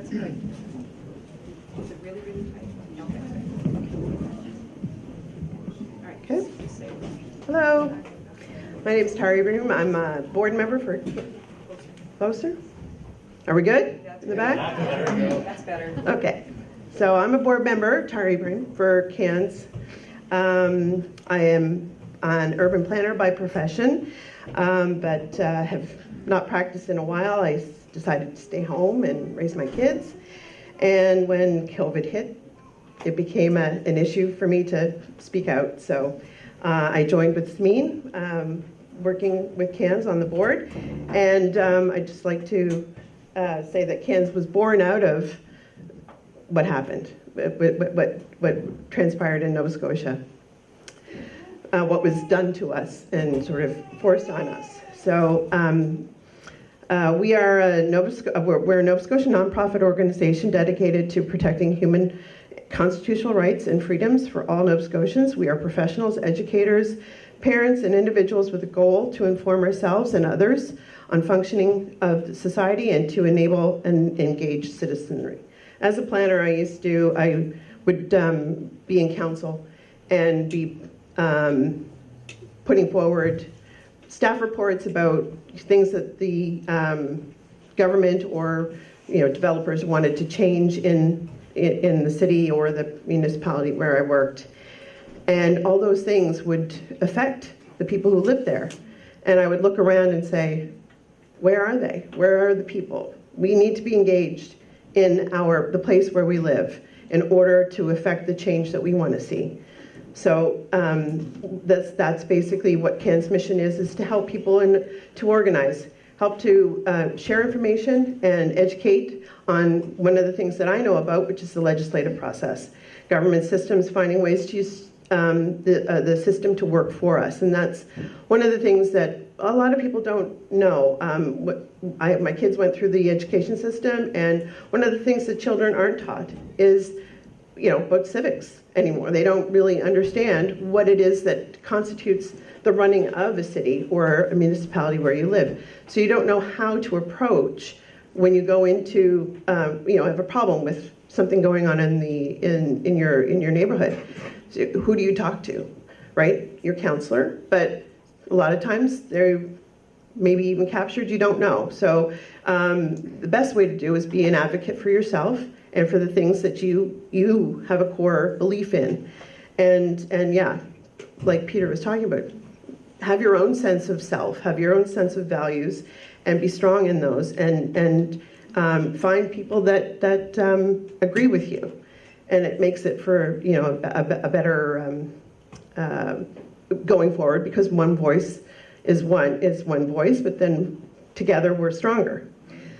That's good. Is it really, really tight? Okay. All right. Okay. Hello. My name is Tari Broom. I'm a board member for Closer. Are we good? In the back? That's better. Okay. So I'm a board member, Tari Broom, for CANS. I am an urban planner by profession, but have not practiced in a while. I decided to stay home and raise my kids. And when COVID hit, it became an issue for me to speak out. So I joined with Smeen, working with CANS on the board. And I'd just like to say that CANS was born out of what happened, what transpired in Nova Scotia, what was done to us and sort of forced on us. So we are we're a Nova Scotia nonprofit organization dedicated to protecting human constitutional rights and freedoms for all Nova Scotians. We are professionals, educators, parents, and individuals with a goal to inform ourselves and others on functioning of society and to enable and engage citizenry. As a planner, I would be in council and be putting forward staff reports about things that the government or developers wanted to change in the city or the municipality where I worked. And all those things would affect the people who lived there. And I would look around and say, where are they? Where are the people? We need to be engaged in the place where we live in order to affect the change that we want to see. So that's basically what CAN's mission is to help people and to organize, help to share information and educate on one of the things that I know about, which is the legislative process. Government systems finding ways to use the system to work for us. And that's one of the things that a lot of people don't know. My kids went through the education system, and one of the things that children aren't taught is about civics anymore. They don't really understand what it is that constitutes the running of a city or a municipality where you live. So you don't know how to approach when you go into, have a problem with something going on in your neighborhood. So who do you talk to, right? Your counselor, but a lot of times they're maybe even captured, you don't know. So the best way to do is be an advocate for yourself and for the things that you have a core belief in. And yeah, like Peter was talking about, have your own sense of self, have your own sense of values, and be strong in those, and find people that agree with you. And it makes it for a better going forward, because one voice is one voice, but then together we're stronger.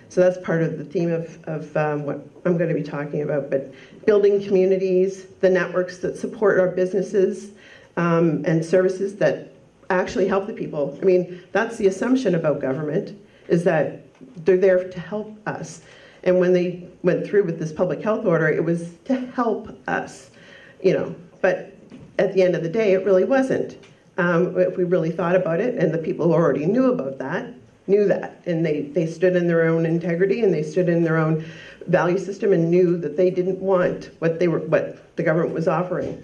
So that's part of the theme of what I'm going to be talking about. But building communities, the networks that support our businesses and services that actually help the people. I mean, that's the assumption about government, is that they're there to help us. And when they went through with this public health order, it was to help us, But at the end of the day, it really wasn't. If we really thought about it, and the people who already knew about that, knew that. And they stood in their own integrity, and they stood in their own value system, and knew that they didn't want what the government was offering.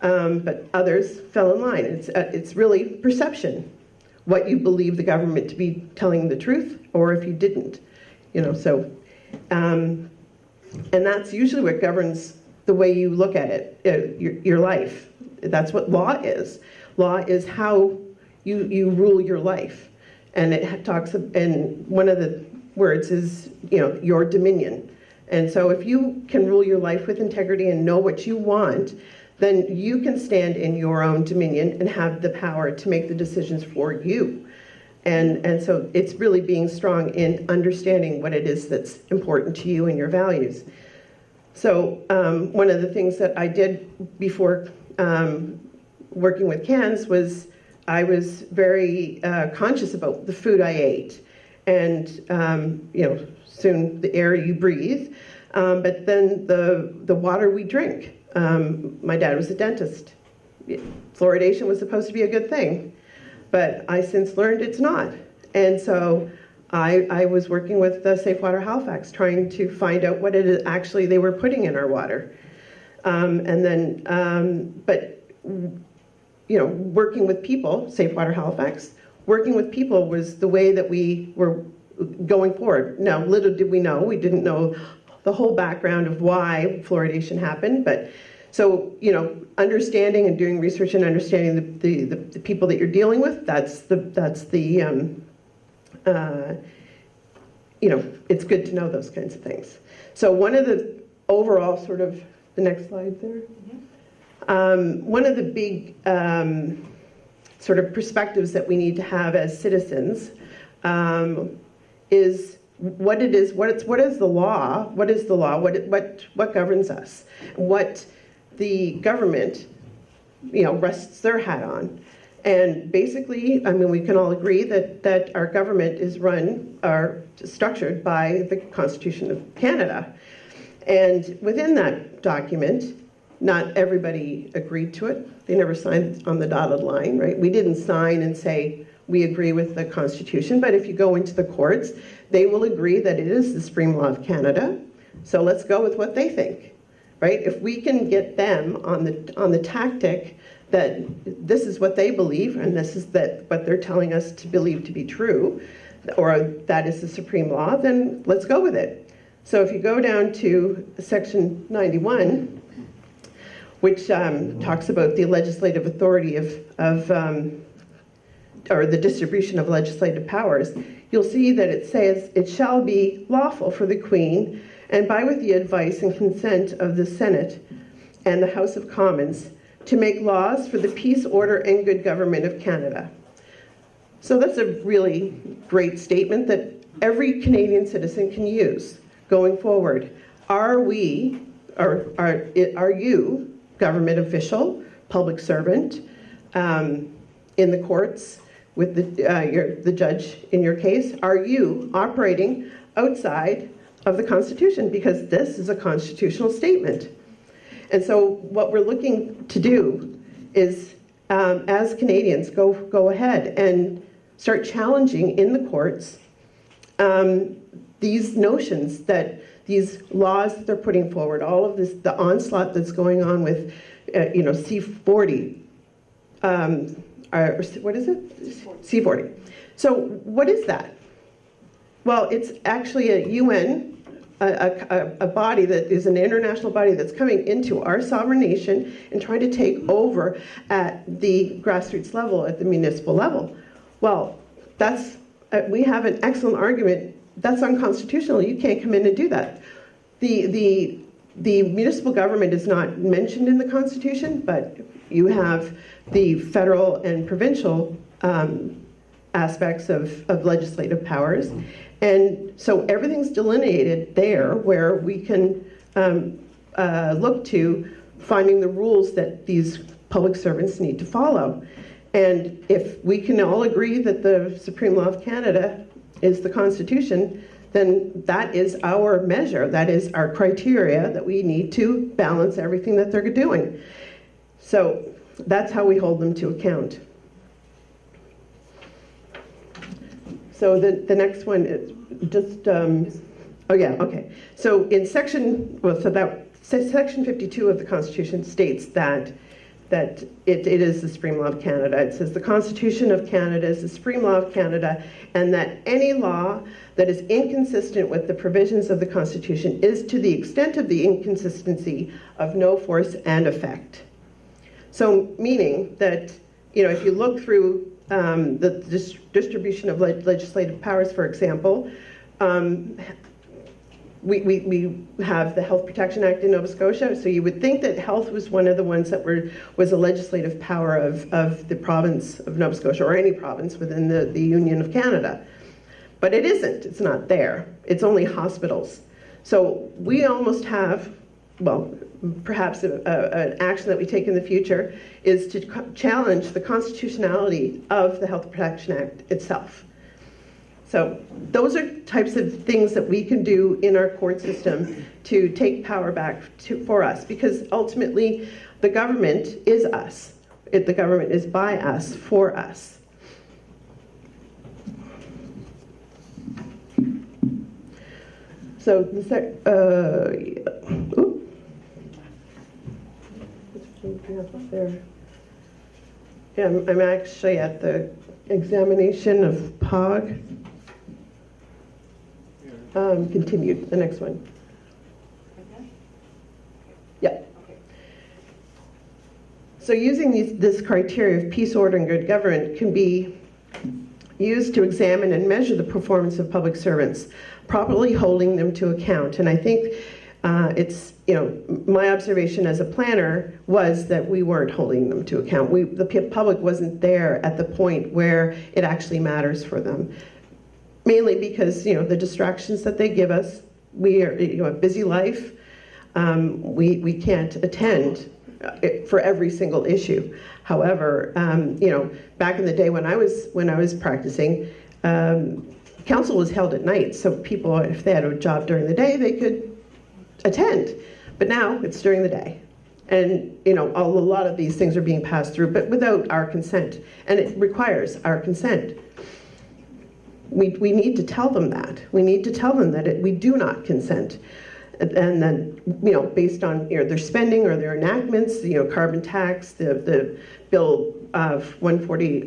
But others fell in line. It's really perception, what you believe the government to be telling the truth, or if you didn't, and that's usually what governs the way you look at it, your life. That's what law is. Law is how you rule your life, and it talks. And one of the words is, your dominion. And so, if you can rule your life with integrity and know what you want, then you can stand in your own dominion and have the power to make the decisions for you. And so it's really being strong in understanding what it is that's important to you and your values. So one of the things that I did before working with CANS was I was very conscious about the food I ate, and soon the air you breathe, but then the water we drink. My dad was a dentist. Fluoridation was supposed to be a good thing, but I since learned it's not. And so I was working with the Safe Water Halifax trying to find out what it is actually they were putting in our water. But you know, working with people, Safe Water Halifax, working with people was the way that we were going forward. Now, little did we know, we didn't know the whole background of why fluoridation happened, but so, you know, understanding and doing research and understanding the people that you're dealing with, you know, it's good to know those kinds of things. So one of the overall sort of, the next slide there. One of the big sort of perspectives that we need to have as citizens is what it is, what is the law, what governs us, what the government, you know, rests their hat on. And basically, I mean, we can all agree that our government is structured by the Constitution of Canada. And within that document, not everybody agreed to it. They never signed on the dotted line, right? We didn't sign and say we agree with the Constitution, but if you go into the courts, they will agree that it is the supreme law of Canada. So let's go with what they think, right? If we can get them on the tactic that this is what they believe and this is what they're telling us to believe to be true, or that is the supreme law, then let's go with it. So if you go down to section 91, which talks about the legislative authority or the distribution of legislative powers, you'll see that it says, it shall be lawful for the Queen, and by with the advice and consent of the Senate and the House of Commons, to make laws for the peace, order, and good government of Canada. So that's a really great statement that every Canadian citizen can use going forward. Are you, government official, public servant, in the courts, with the judge in your case, are you operating outside of the Constitution? Because this is a constitutional statement. And so what we're looking to do is, as Canadians, go ahead and start challenging in the courts these notions that these laws that they're putting forward, all of this, the onslaught that's going on with, you know, C40, what is it? C40. So what is that? Well, it's actually a UN, a body that is an international body that's coming into our sovereign nation and trying to take over at the grassroots level, at the municipal level. Well, we have an excellent argument. That's unconstitutional. You can't come in and do that. The municipal government is not mentioned in the Constitution, but you have the federal and provincial aspects of legislative powers. And so everything's delineated there where we can look to finding the rules that these public servants need to follow. And if we can all agree that the Supreme Law of Canada is the Constitution, then that is our measure, that is our criteria that we need to balance everything that they're doing. So that's how we hold them to account. So the next one is just, oh yeah, okay. So in section 52 of the Constitution states that it is the supreme law of Canada. It says the Constitution of Canada is the supreme law of Canada, and that any law that is inconsistent with the provisions of the Constitution is, to the extent of the inconsistency, of no force and effect. So meaning that, you know, if you look through the distribution of legislative powers, for example, we have the Health Protection Act in Nova Scotia, so you would think that health was one of the ones that was a legislative power of the province of Nova Scotia, or any province within the Union of Canada. But it isn't, it's not there. It's only hospitals. So we almost have, well, perhaps an action that we take in the future is to challenge the constitutionality of the Health Protection Act itself. So those are types of things that we can do in our court system to take power back for us, because ultimately the government is us. The government is by us, for us. So, yeah. Ooh. Which one do we have up there? Yeah, I'm actually at the examination of POG. Continued, the next one. Yeah. So using this criteria of peace, order, and good government can be used to examine and measure the performance of public servants, properly holding them to account. And I think it's, my observation as a planner was that we weren't holding them to account. The public wasn't there at the point where it actually matters for them. Mainly because, the distractions that they give us, we are, a busy life, we can't attend for every single issue. However, back in the day when I was practicing, council was held at night, so people, if they had a job during the day, they could attend. But now it's during the day, and a lot of these things are being passed through, but without our consent, and it requires our consent. We need to tell them that. We need to tell them that we do not consent. And then, based on their spending or their enactments, carbon tax, the bill of 419,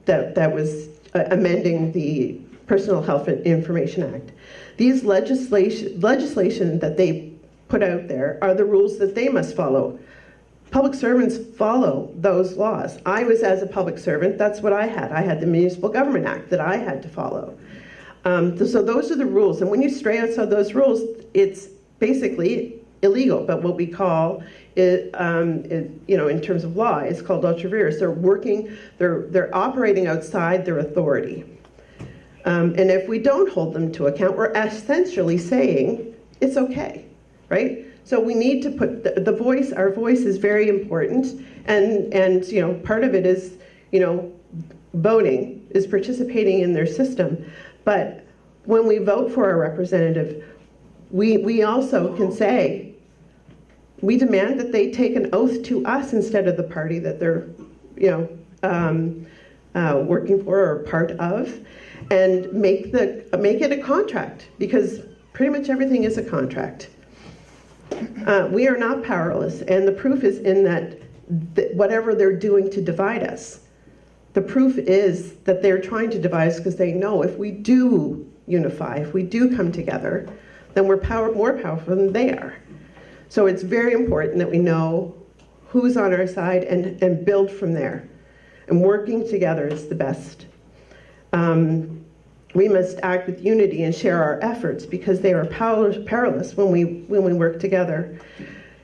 that was amending the Personal Health Information Act. These legislation that they put out there are the rules that they must follow. Public servants follow those laws. I was, as a public servant, that's what I had. I had the Municipal Government Act that I had to follow. So those are the rules. And when you stray outside those rules, it's basically illegal. But what we call it, in terms of law, it's called ultra vires. They're operating outside their authority. And if we don't hold them to account, we're essentially saying it's okay, right? So we need to put the voice, our voice is very important, and part of it is, voting, is participating in their system. But when we vote for our representative, we also can say, we demand that they take an oath to us instead of the party that they're, working for or part of, and make it a contract, because pretty much everything is a contract. We are not powerless, and the proof is in that whatever they're doing to divide us, the proof is that they're trying to divide us because they know if we do unify, if we do come together, then we're more powerful than they are. So it's very important that we know who's on our side and build from there. And working together is the best. We must act with unity and share our efforts because they are powerless when we work together.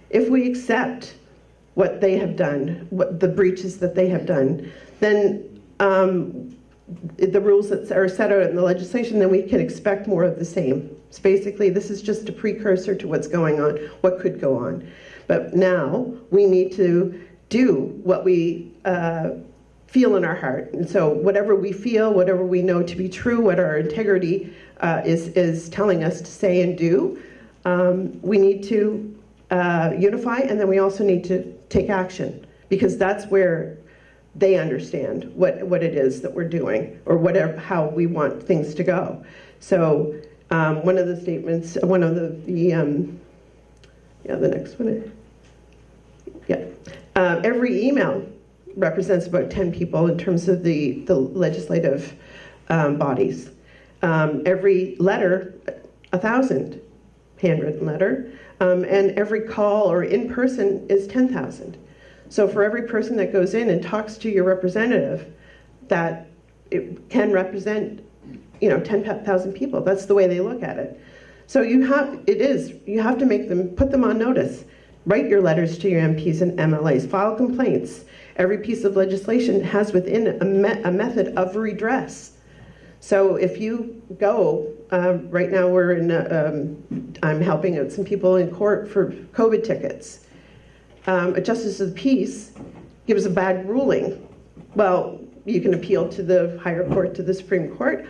If we accept what they have done, what the breaches that they have done, then the rules that are set out in the legislation, then we can expect more of the same. So basically, this is just a precursor to what's going on, what could go on. But now we need to do what we feel in our heart. And so whatever we feel, whatever we know to be true, what our integrity is telling us to say and do, we need to unify, and then we also need to take action, because that's where they understand what it is that we're doing, or how we want things to go. So one of the statements, the next one, every email represents about 10 people in terms of the legislative bodies. Every letter, 1,000 handwritten letter, and every call or in person is 10,000. So for every person that goes in and talks to your representative, that it can represent 10,000 people. That's the way they look at it. So you have to put them on notice. Write your letters to your MPs and MLAs, file complaints. Every piece of legislation has within it a method of redress. So if you go, right now I'm helping out some people in court for COVID tickets. A justice of the peace gives a bad ruling. Well, you can appeal to the higher court, to the Supreme Court,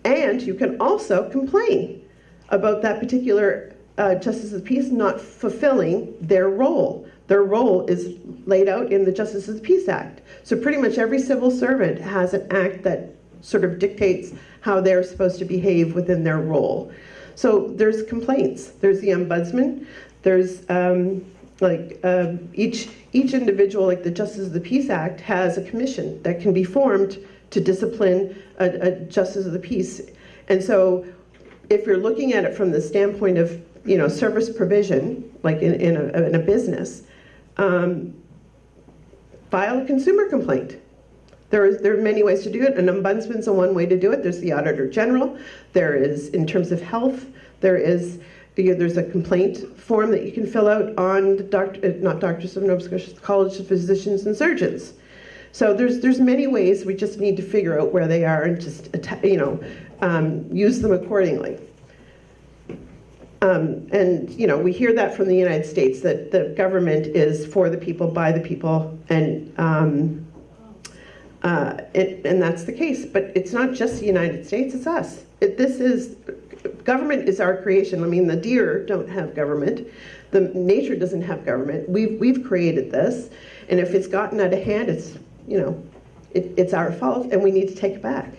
and you can also complain about that particular justice of the peace not fulfilling their role. Their role is laid out in the Justice of the Peace Act. So pretty much every civil servant has an act that sort of dictates how they're supposed to behave within their role. So there's complaints. There's the ombudsman. There's each individual, like the Justice of the Peace Act, has a commission that can be formed to discipline a Justice of the Peace. And so if you're looking at it from the standpoint of, service provision, like in a business, file a consumer complaint. There are many ways to do it. An ombudsman's one way to do it. There's the Auditor General. There is, in terms of health, there's a complaint form that you can fill out on the not Doctors of Nova Scotia, College of Physicians and Surgeons. So there's many ways. We just need to figure out where they are and just use them accordingly. We hear that from the United States, that the government is for the people, by the people, and that's the case. But it's not just the United States; it's us. Government is our creation. I mean, the deer don't have government. The nature doesn't have government. We've created this, and if it's gotten out of hand, it's our fault, and we need to take it back.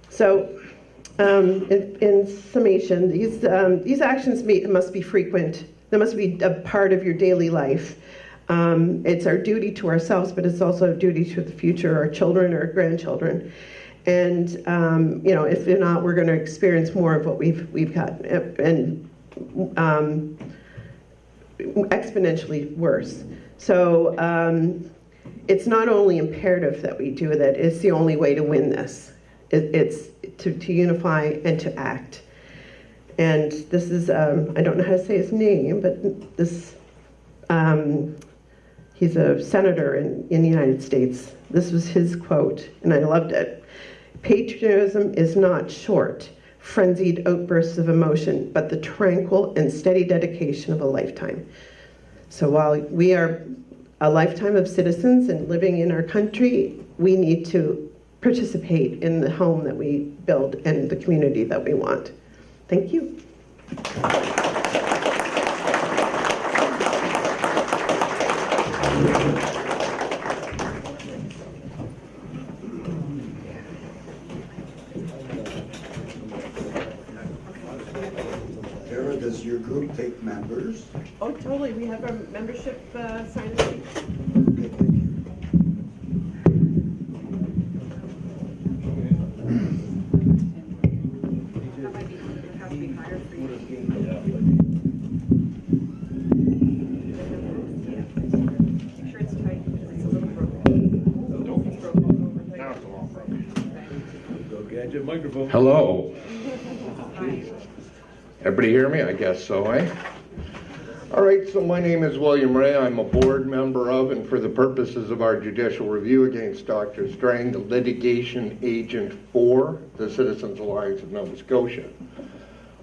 So, in summation, these actions must be frequent. They must be a part of your daily life. It's our duty to ourselves, but it's also a duty to the future, our children, our grandchildren. And if not, we're going to experience more of what we've got, and exponentially worse. So it's not only imperative that we do that; it's the only way to win this. It's to unify and to act. And this is I don't know how to say his name, but this he's a senator in the United States. This was his quote, and I loved it. Patriotism is not short, frenzied outbursts of emotion, but the tranquil and steady dedication of a lifetime. So while we are a lifetime of citizens and living in our country, we need to participate in the home that we build and the community that we want. Thank you. Tara, does your group take members? Oh, totally. We have our membership sign sheet. Okay, thank you. That might be, it has to be higher for you. Yeah. Make sure it's tight, because it's a little broken. It's broken. Now it's a long problem. Gadget microphone. Hello. Hi. Everybody hear me? I guess so, eh? All right, so my name is William Ray. I'm a board member of, and for the purposes of our judicial review against Dr. Strang, the litigation agent for the Citizens Alliance of Nova Scotia.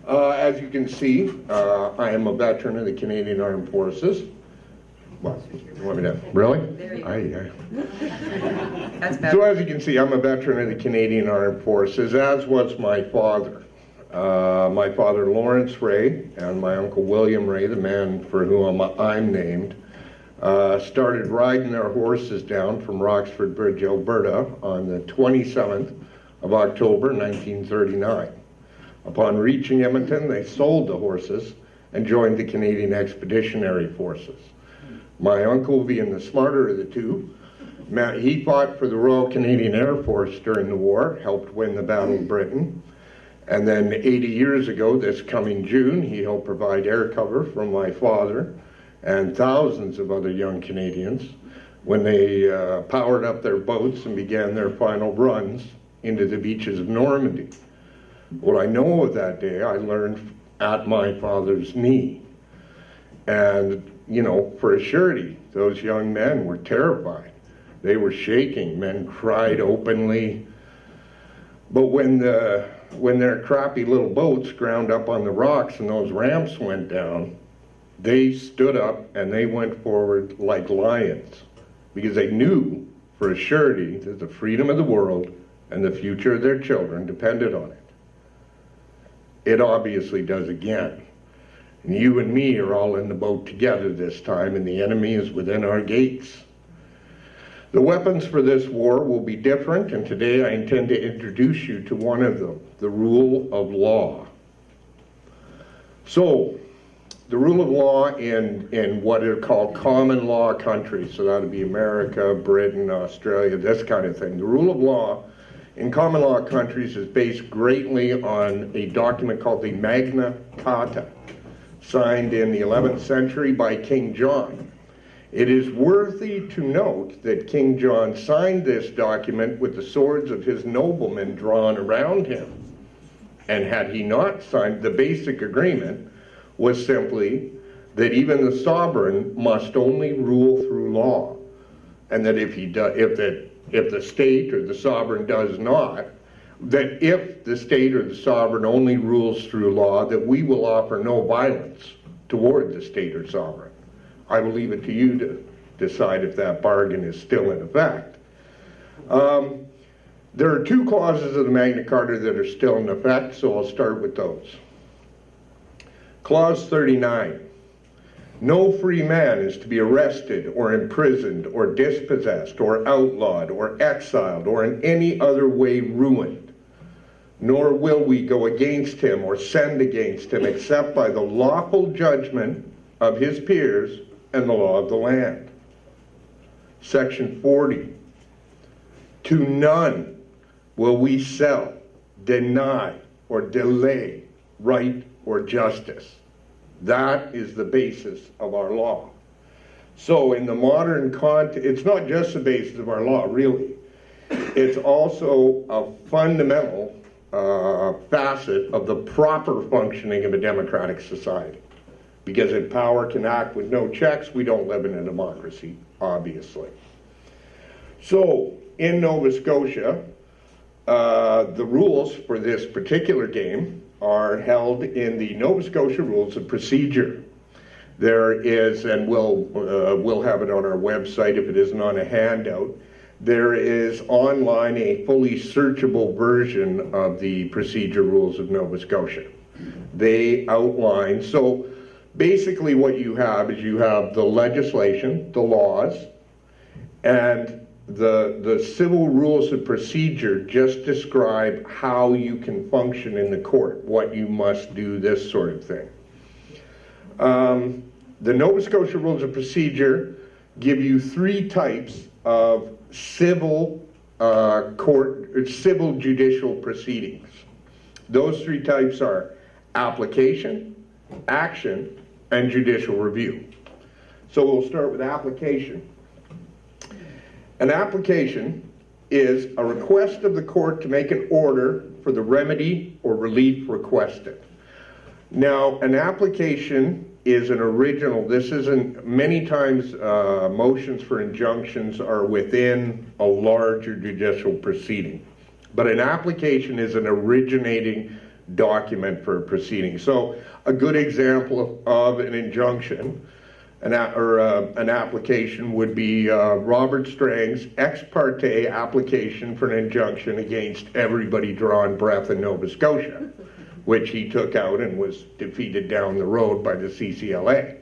As you can see, I am a veteran of the Canadian Armed Forces. What? You want me to? Really? There you go. Aye. That's better. So as you can see, I'm a veteran of the Canadian Armed Forces, as was my father. My father, Lawrence Ray, and my uncle, William Ray, the man for whom I'm named, started riding their horses down from Roxford Bridge, Alberta, on the 27th of October, 1939. Upon reaching Edmonton, they sold the horses and joined the Canadian Expeditionary Forces. My uncle, being the smarter of the two, he fought for the Royal Canadian Air Force during the war, helped win the Battle of Britain. And then 80 years ago, this coming June, he helped provide air cover for my father and thousands of other young Canadians when they powered up their boats and began their final runs into the beaches of Normandy. What I know of that day, I learned at my father's knee. And, for a surety, those young men were terrified. They were shaking. Men cried openly. But when their crappy little boats ground up on the rocks and those ramps went down, they stood up and they went forward like lions, because they knew for a surety that the freedom of the world and the future of their children depended on it. It obviously does again. And you and me are all in the boat together this time, and the enemy is within our gates. The weapons for this war will be different, and today I intend to introduce you to one of them, the rule of law. So, the rule of law in what are called common law countries, so that would be America, Britain, Australia, this kind of thing. The rule of law in common law countries is based greatly on a document called the Magna Carta, signed in the 11th century by King John. It is worthy to note that King John signed this document with the swords of his noblemen drawn around him. And had he not signed, the basic agreement was simply that even the sovereign must only rule through law, and that if the state or the sovereign does not, that if the state or the sovereign only rules through law, that we will offer no violence toward the state or sovereign. I will leave it to you to decide if that bargain is still in effect. There are two clauses of the Magna Carta that are still in effect, so I'll start with those. Clause 39. No free man is to be arrested or imprisoned or dispossessed or outlawed or exiled or in any other way ruined, nor will we go against him or send against him except by the lawful judgment of his peers and the law of the land. Section 40. To none will we sell, deny, or delay right or justice. That is the basis of our law. So in the modern context, it's not just the basis of our law, really. It's also a fundamental facet of the proper functioning of a democratic society. Because if power can act with no checks, we don't live in a democracy, obviously. So, in Nova Scotia, the rules for this particular game are held in the Nova Scotia Rules of Procedure. There is, and we'll have it on our website if it isn't on a handout, there is online a fully searchable version of the Procedure Rules of Nova Scotia. They outline, so basically what you have is you have the legislation, the laws, and the civil rules of procedure just describe how you can function in the court, what you must do, this sort of thing. The Nova Scotia Rules of Procedure give you three types of civil judicial proceedings. Those three types are application, action, and judicial review. So we'll start with application. An application is a request of the court to make an order for the remedy or relief requested. Now, an application is an original. This isn't, many times motions for injunctions are within a larger judicial proceeding. But an application is an originating document for a proceeding. So a good example of an injunction an application would be Robert Strang's ex parte application for an injunction against everybody drawing breath in Nova Scotia, which he took out and was defeated down the road by the CCLA.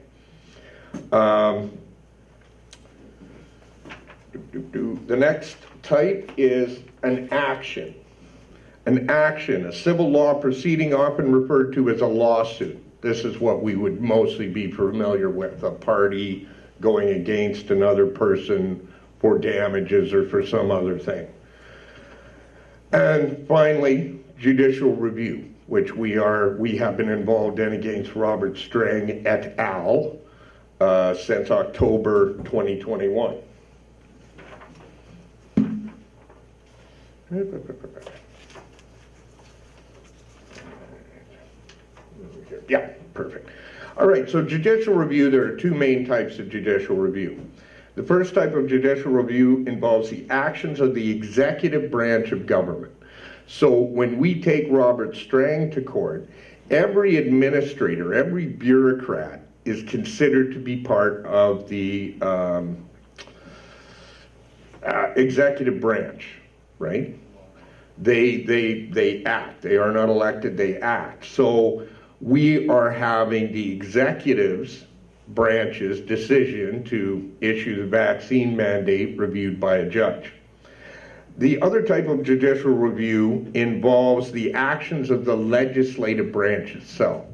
The next type is an action. An action, a civil law proceeding often referred to as a lawsuit. This is what we would mostly be familiar with, a party going against another person for damages or for some other thing. And finally, judicial review, which we have been involved in against Robert Strang et al. Since October 2021. Yeah, perfect. All right, so judicial review, there are two main types of judicial review. The first type of judicial review involves the actions of the executive branch of government. So when we take Robert Strang to court, every administrator, every bureaucrat is considered to be part of the executive branch, right? They act. They are not elected, they act. So we are having the executives branch's decision to issue the vaccine mandate reviewed by a judge. The other type of judicial review involves the actions of the legislative branch itself.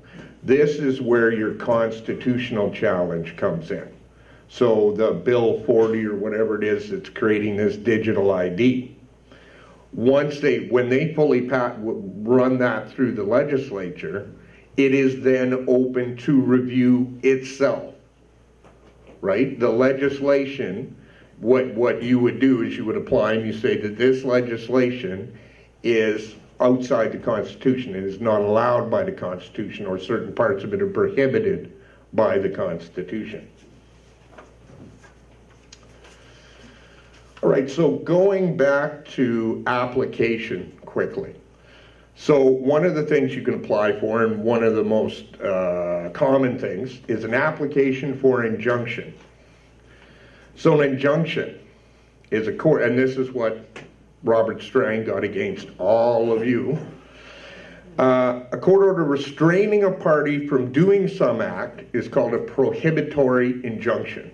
This is where your constitutional challenge comes in. So the Bill 40 or whatever it is that's creating this digital ID. When they fully run that through the legislature, it is then open to review itself, right? The legislation, what you would do is you would apply and you say that this legislation is outside the Constitution. It is not allowed by the Constitution, or certain parts of it are prohibited by the Constitution. All right, so going back to application quickly. So one of the things you can apply for, and one of the most common things, is an application for injunction. So an injunction is a court, and this is what Robert Strang got against all of you. A court order restraining a party from doing some act is called a prohibitory injunction.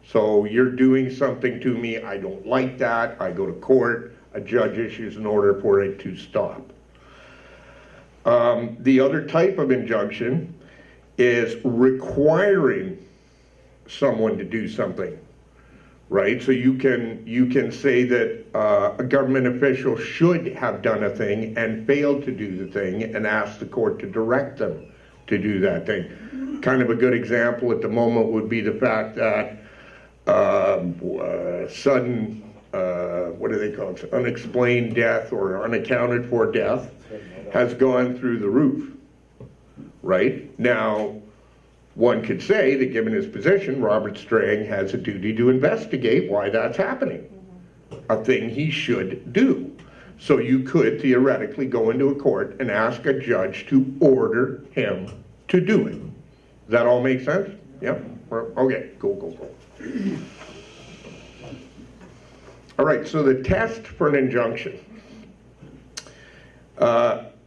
So you're doing something to me, I don't like that, I go to court, a judge issues an order for it to stop. The other type of injunction is requiring someone to do something, right? So you can say that a government official should have done a thing and failed to do the thing and ask the court to direct them to do that thing. Kind of a good example at the moment would be the fact that sudden, what do they call it, unexplained death or unaccounted for death has gone through the roof, right? Now, one could say that given his position, Robert Strang has a duty to investigate why that's happening, a thing he should do. So you could theoretically go into a court and ask a judge to order him to do it. Does that all make sense? Yep. Okay, cool. All right, so the test for an injunction.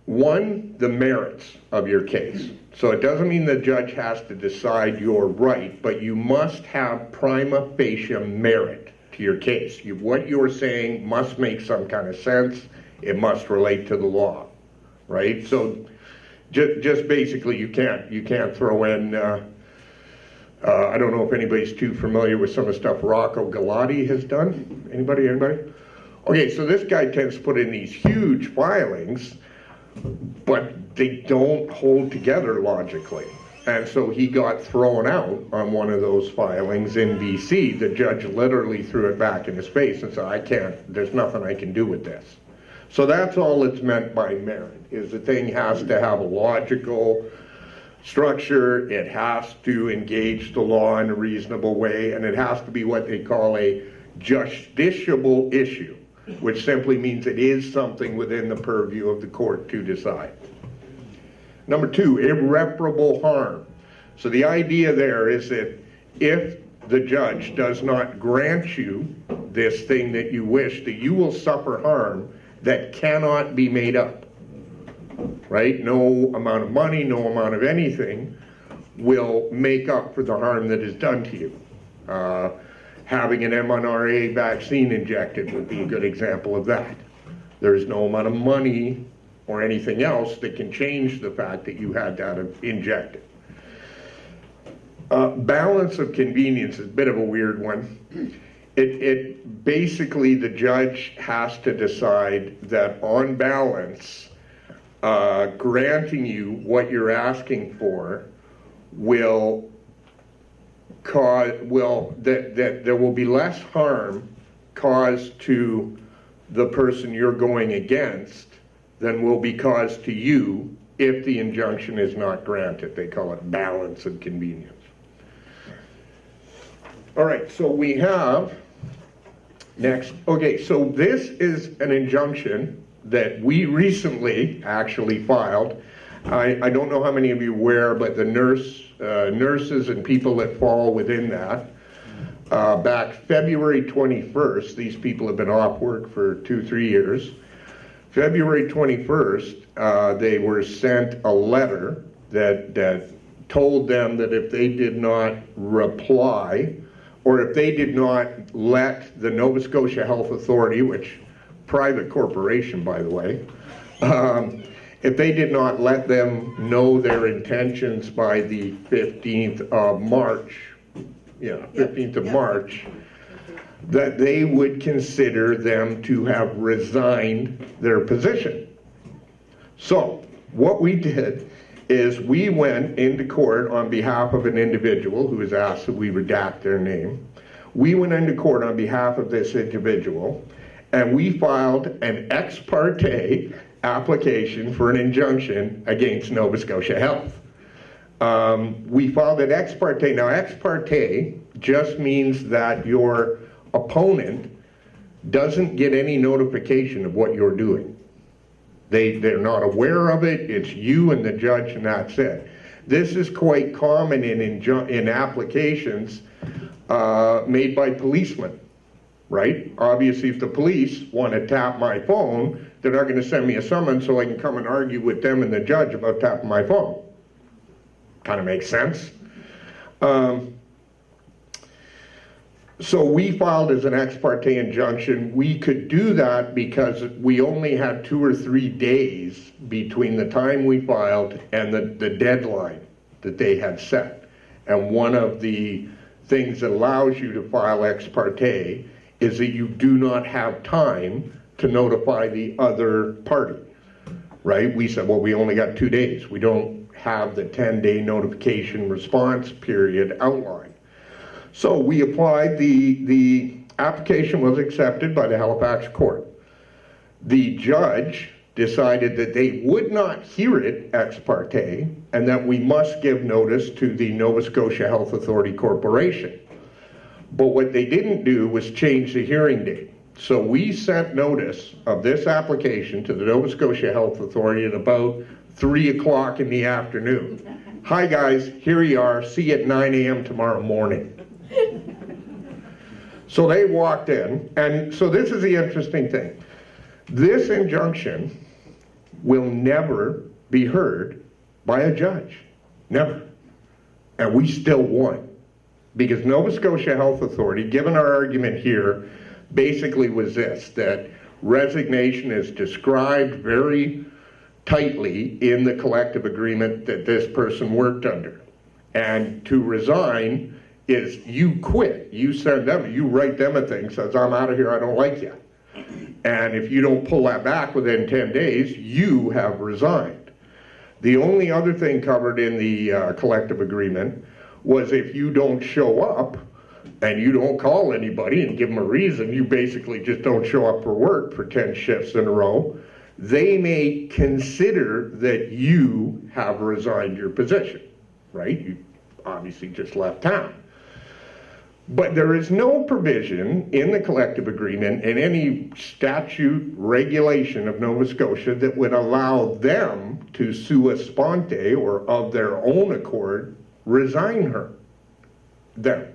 One, the merits of your case. So it doesn't mean the judge has to decide you're right, but you must have prima facie merit to your case. What you're saying must make some kind of sense. It must relate to the law, right? So just basically you can't throw in, I don't know if anybody's too familiar with some of the stuff Rocco Galati has done. Anybody? Okay, so this guy tends to put in these huge filings, but they don't hold together logically. And so he got thrown out on one of those filings in BC. The judge literally threw it back in his face and said, there's nothing I can do with this. So that's all it's meant by merit, is the thing has to have a logical structure, it has to engage the law in a reasonable way, and it has to be what they call a justiciable issue, which simply means it is something within the purview of the court to decide. Number two, irreparable harm. So the idea there is that if the judge does not grant you this thing that you wish, that you will suffer harm that cannot be made up, right? No amount of money, no amount of anything will make up for the harm that is done to you. Having an mRNA vaccine injected would be a good example of that. There's no amount of money or anything else that can change the fact that you had that injected. Balance of convenience is a bit of a weird one. It basically, the judge has to decide that on balance, granting you what you're asking for will cause, that there will be less harm caused to the person you're going against than will be caused to you if the injunction is not granted. They call it balance of convenience. All right, so we have next. Okay, so this is an injunction that we recently actually filed. I don't know how many of you are aware, but the nurses and people that fall within that, back February 21st, these people have been off work for 2-3 years. February 21st, they were sent a letter that told them that if they did not reply, or if they did not let the Nova Scotia Health Authority, which private corporation, by the way, if they did not let them know their intentions by the 15th of March, 15th of March, that they would consider them to have resigned their position. So what we did is we went into court on behalf of an individual who was asked that we redact their name. We went into court on behalf of this individual, and we filed an ex parte application for an injunction against Nova Scotia Health. We filed an ex parte. Now, ex parte just means that your opponent doesn't get any notification of what you're doing. They're not aware of it. It's you and the judge, and that's it. This is quite common in applications made by policemen, right? Obviously, if the police want to tap my phone, they're not going to send me a summons so I can come and argue with them and the judge about tapping my phone. Kind of makes sense. So we filed as an ex parte injunction. We could do that because we only had 2 or 3 days between the time we filed and the deadline that they had set. And one of the things that allows you to file ex parte is that you do not have time to notify the other party, right? We said, well, we only got 2 days. We don't have the 10-day notification response period outlined. So we applied, the application was accepted by the Halifax court. The judge decided that they would not hear it ex parte and that we must give notice to the Nova Scotia Health Authority Corporation. But what they didn't do was change the hearing date. So we sent notice of this application to the Nova Scotia Health Authority at about 3 o'clock in the afternoon. Hi guys, here you are, see you at 9 a.m. tomorrow morning. So they walked in, and so this is the interesting thing. This injunction will never be heard by a judge. Never. And we still won. Because Nova Scotia Health Authority, given our argument here, basically was this, that resignation is described very tightly in the collective agreement that this person worked under. And to resign is you quit. You send them, you write them a thing, says, I'm out of here, I don't like you. And if you don't pull that back within 10 days, you have resigned. The only other thing covered in the collective agreement was if you don't show up and you don't call anybody and give them a reason, you basically just don't show up for work for 10 shifts in a row, they may consider that you have resigned your position, right? You obviously just left town. But there is no provision in the collective agreement, in any statute regulation of Nova Scotia, that would allow them to sua sponte, or of their own accord, resign her. Them.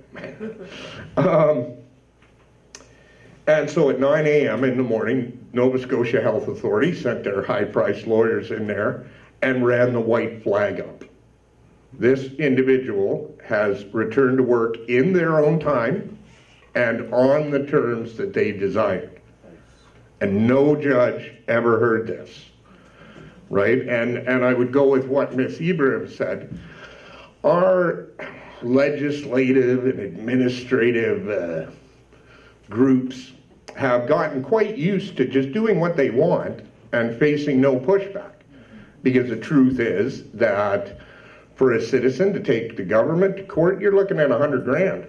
And so at 9 a.m. in the morning, Nova Scotia Health Authority sent their high-priced lawyers in there and ran the white flag up. This individual has returned to work in their own time and on the terms that they desired. And no judge ever heard this, right? And I would go with what Ms. Ibrahim said. Our legislative and administrative groups have gotten quite used to just doing what they want and facing no pushback. Because the truth is that for a citizen to take the government to court, you're looking at $100 grand.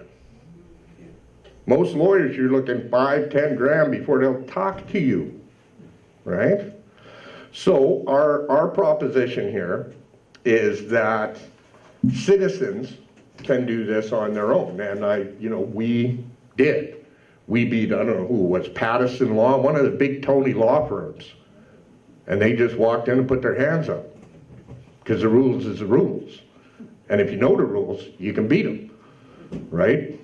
Most lawyers, you're looking 5, 10 grand before they'll talk to you, right? So our proposition here is that citizens can do this on their own, and we did. We beat, I don't know who it was, Pattison Law, one of the big Tony law firms, and they just walked in and put their hands up. Because the rules is the rules. And if you know the rules, you can beat them, right?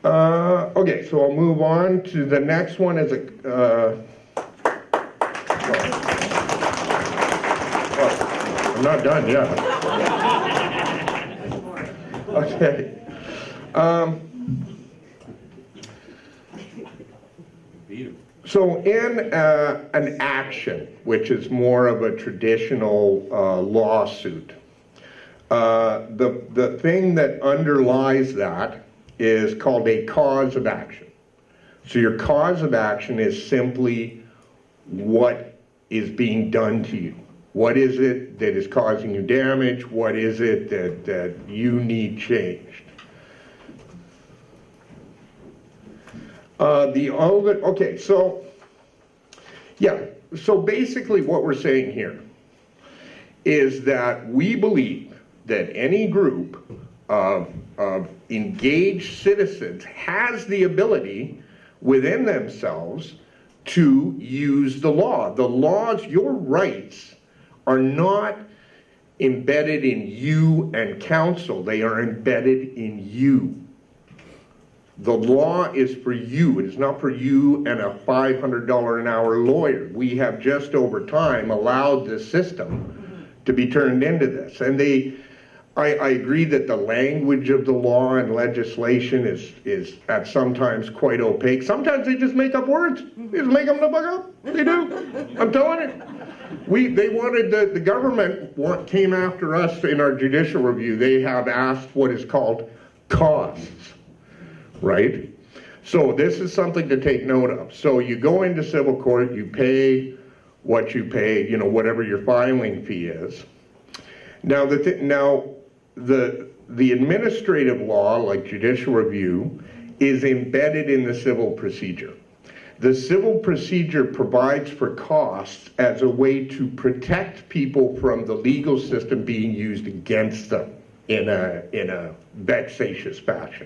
Okay, so I'll move on to the next one. I'm not done yet. Okay. So in an action, which is more of a traditional lawsuit, the thing that underlies that is called a cause of action. So your cause of action is simply what is being done to you. What is it that is causing you damage? What is it that you need changed? Okay, so, yeah, so basically what we're saying here is that we believe that any group of engaged citizens has the ability within themselves to use the law. The laws, your rights, are not embedded in you and council. They are embedded in you. The law is for you. It is not for you and a $500 an hour lawyer. We have just over time allowed the system to be turned into this. And I agree that the language of the law and legislation is at sometimes quite opaque. Sometimes they just make up words. They just make them the fuck up. They do. I'm telling you. They wanted, the government came after us in our judicial review. They have asked what is called costs. Right? So this is something to take note of. So you go into civil court, you pay what you pay, whatever your filing fee is. Now the administrative law, like judicial review, is embedded in the civil procedure. The civil procedure provides for costs as a way to protect people from the legal system being used against them in a vexatious fashion.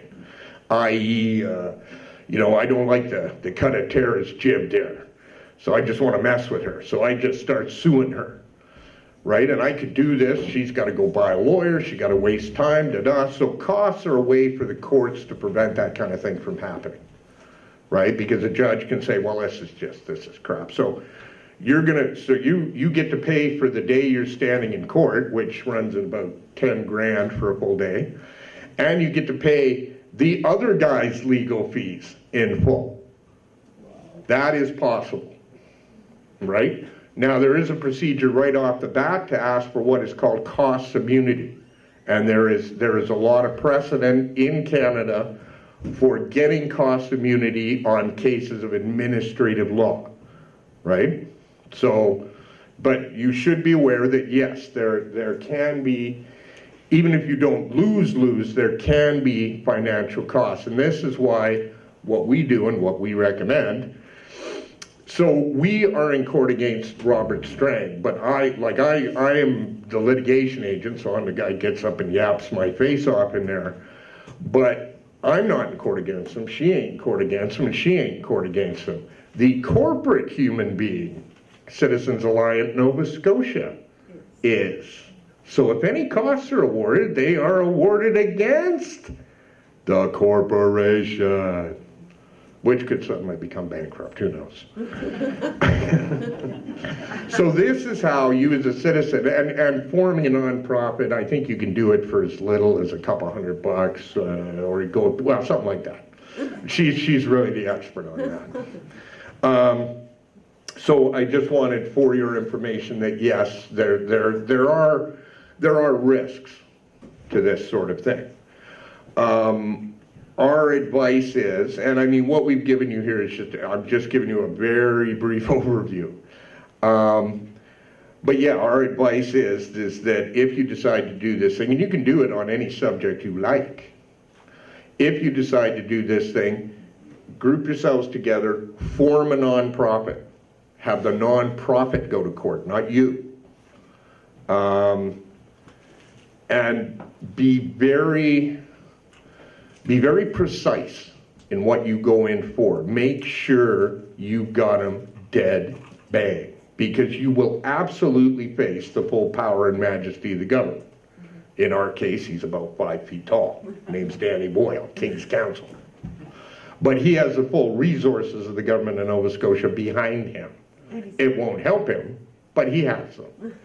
I.e., I don't like to cut a terrorist jib there. So I just want to mess with her. So I just start suing her. Right? And I could do this. She's got to go buy a lawyer. She got to waste time. So costs are a way for the courts to prevent that kind of thing from happening. Right? Because a judge can say, well, this is crap. So you get to pay for the day you're standing in court, which runs at about 10 grand for a full day. And you get to pay the other guy's legal fees in full. That is possible, right? Now there is a procedure right off the bat to ask for what is called costs immunity. And there is a lot of precedent in Canada for getting cost immunity on cases of administrative law, right? So, but you should be aware that yes, there can be, even if you don't lose, there can be financial costs. And this is why what we do and what we recommend. So we are in court against Robert Strang, but I am the litigation agent, so I'm the guy who gets up and yaps my face off in there. But I'm not in court against him, she ain't in court against him, and she ain't in court against him. The corporate human being, Citizens Alliance Nova Scotia, is. So if any costs are awarded, they are awarded against the corporation, which could suddenly become bankrupt, who knows. So this is how you as a citizen, and forming a nonprofit, I think you can do it for as little as a couple $100, or you go, well, something like that. She's really the expert on that. So I just wanted for your information that yes, there are risks to this sort of thing. Our advice is, and I mean what we've given you here is I'm just giving you a very brief overview. But yeah, our advice is that if you decide to do this thing, and you can do it on any subject you like, if you decide to do this thing, group yourselves together, form a nonprofit. Have the nonprofit go to court, not you. And be very precise in what you go in for. Make sure you got them dead bang, because you will absolutely face the full power and majesty of the government. In our case, he's about 5 feet tall. Name's Danny Boyle, King's Counsel. But he has the full resources of the government of Nova Scotia behind him. It won't help him, but he has them.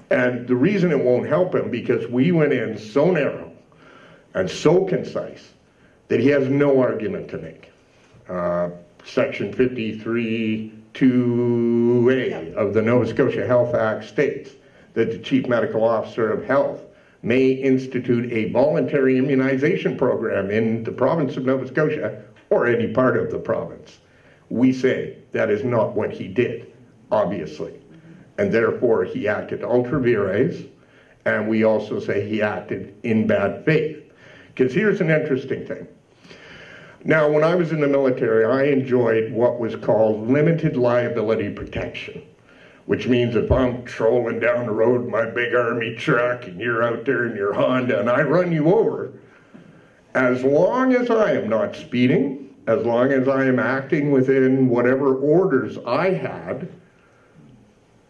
And the reason it won't help him, because we went in so narrow, and so concise that he has no argument to make. Section 53(2)(a) of the Nova Scotia Health Act states that the Chief Medical Officer of Health may institute a voluntary immunization program in the province of Nova Scotia or any part of the province. We say that is not what he did, obviously, and therefore he acted ultra vires, and we also say he acted in bad faith. Because here's an interesting thing. Now, when I was in the military, I enjoyed what was called limited liability protection, which means if I'm trolling down the road in my big army truck and you're out there in your Honda and I run you over, as long as I am not speeding, as long as I am acting within whatever orders I had,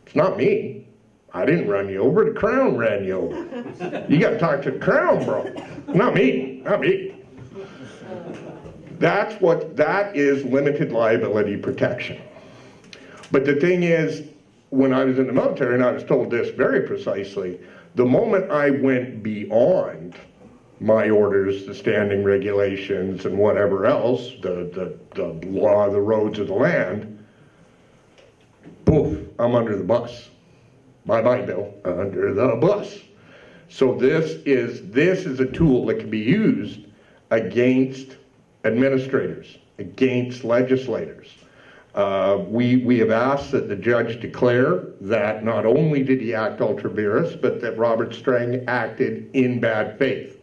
it's not me. I didn't run you over, the Crown ran you over. You got to talk to the Crown, bro. Not me, not me. That is limited liability protection. But the thing is, when I was in the military, and I was told this very precisely, the moment I went beyond my orders, the standing regulations and whatever else, the law of the roads of the land, poof, I'm under the bus. Bye-bye, Bill, under the bus. So this is a tool that can be used against administrators, against legislators. We have asked that the judge declare that not only did he act ultra vires, but that Robert Strang acted in bad faith.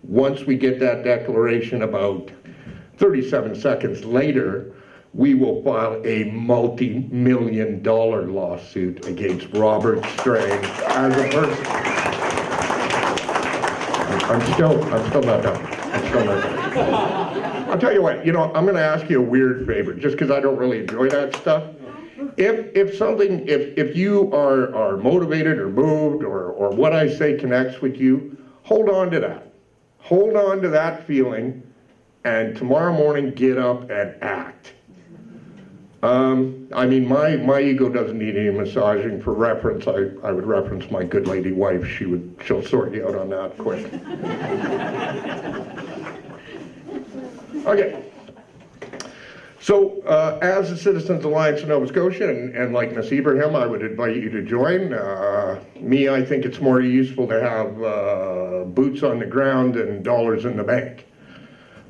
Once we get that declaration, about 37 seconds later, we will file a multi-million-dollar lawsuit against Robert Strang as a person. I'm still not done. I'm still not done. I'll tell you what, I'm going to ask you a weird favor, just because I don't really enjoy that stuff. If you are motivated or moved or what I say connects with you, hold on to that. Hold on to that feeling, and tomorrow morning get up and act. My ego doesn't need any massaging. For reference, I would reference my good lady wife. She'll sort you out on that quick. Okay. So, as a Citizens Alliance of Nova Scotia, and like Ms. Ibrahim, I would invite you to join. I think it's more useful to have boots on the ground than dollars in the bank.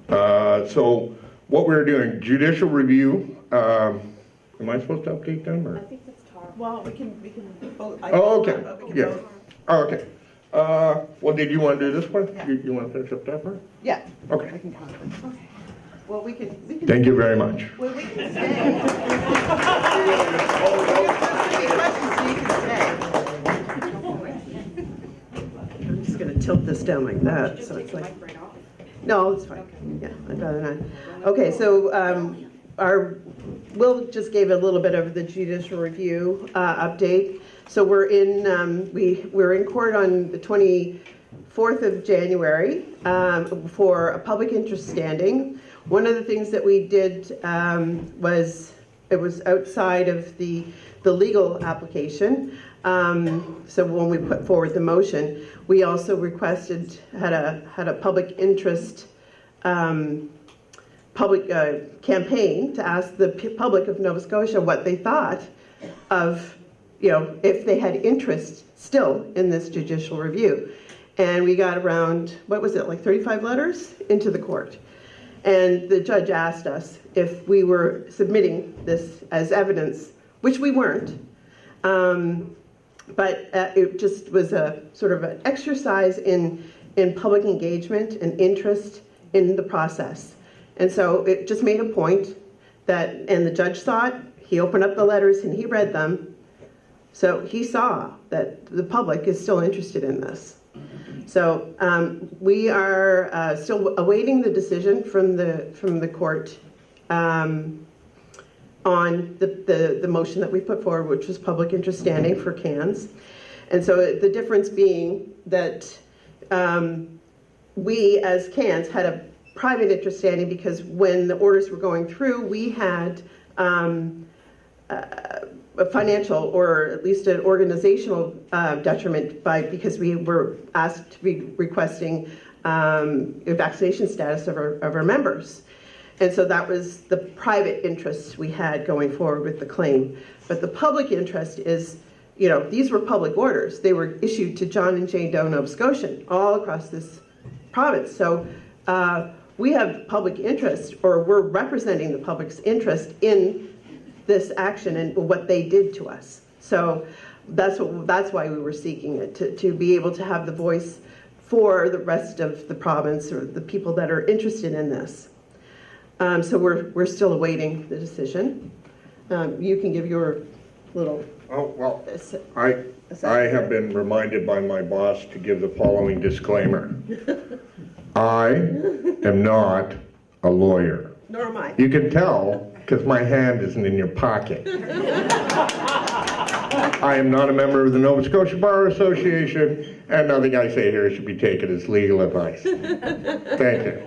So, what we're doing, judicial review. Am I supposed to update them? Or? I think that's Tar. Well, we can vote. Oh, okay. Yeah. Oh, okay. Well, did you want to do this one? Yeah. You want to finish up that part? Yeah. Okay. I can count it. Okay. Well, we can. Thank you very much. Well, we can stay. Questions, so you can stay. I'm just going to tilt this down like that, so it's like. No, it's fine. Yeah, I'd rather not. Okay, so Will just gave a little bit of the judicial review update. So we're in court on the 24th of January for a public interest standing. One of the things that we did was it was outside of the legal application. So when we put forward the motion, we also had a public interest campaign to ask the public of Nova Scotia what they thought of, if they had interest still in this judicial review. And we got around, what was it, like 35 letters into the court. And the judge asked us if we were submitting this as evidence, which we weren't. But it just was a sort of an exercise in public engagement and interest in the process. And so it just made a point and the judge saw it, he opened up the letters and he read them. So he saw that the public is still interested in this. So we are still awaiting the decision from the court on the motion that we put forward, which was public interest standing for cans. And so the difference being that we as cans had a private interest standing because when the orders were going through, we had a financial or at least an organizational detriment because we were asked to be requesting vaccination status of our members. And so that was the private interest we had going forward with the claim. But the public interest is, these were public orders. They were issued to John and Jane Doe, Nova Scotian, all across this province. So we have public interest, or we're representing the public's interest in this action and what they did to us. So that's why we were seeking it, to be able to have the voice for the rest of the province or the people that are interested in this. So we're still awaiting the decision. You can give your little. Oh, well, I have been reminded by my boss to give the following disclaimer. I am not a lawyer. Nor am I. You can tell because my hand isn't in your pocket. I am not a member of the Nova Scotia Bar Association, and nothing I say here should be taken as legal advice. Thank you.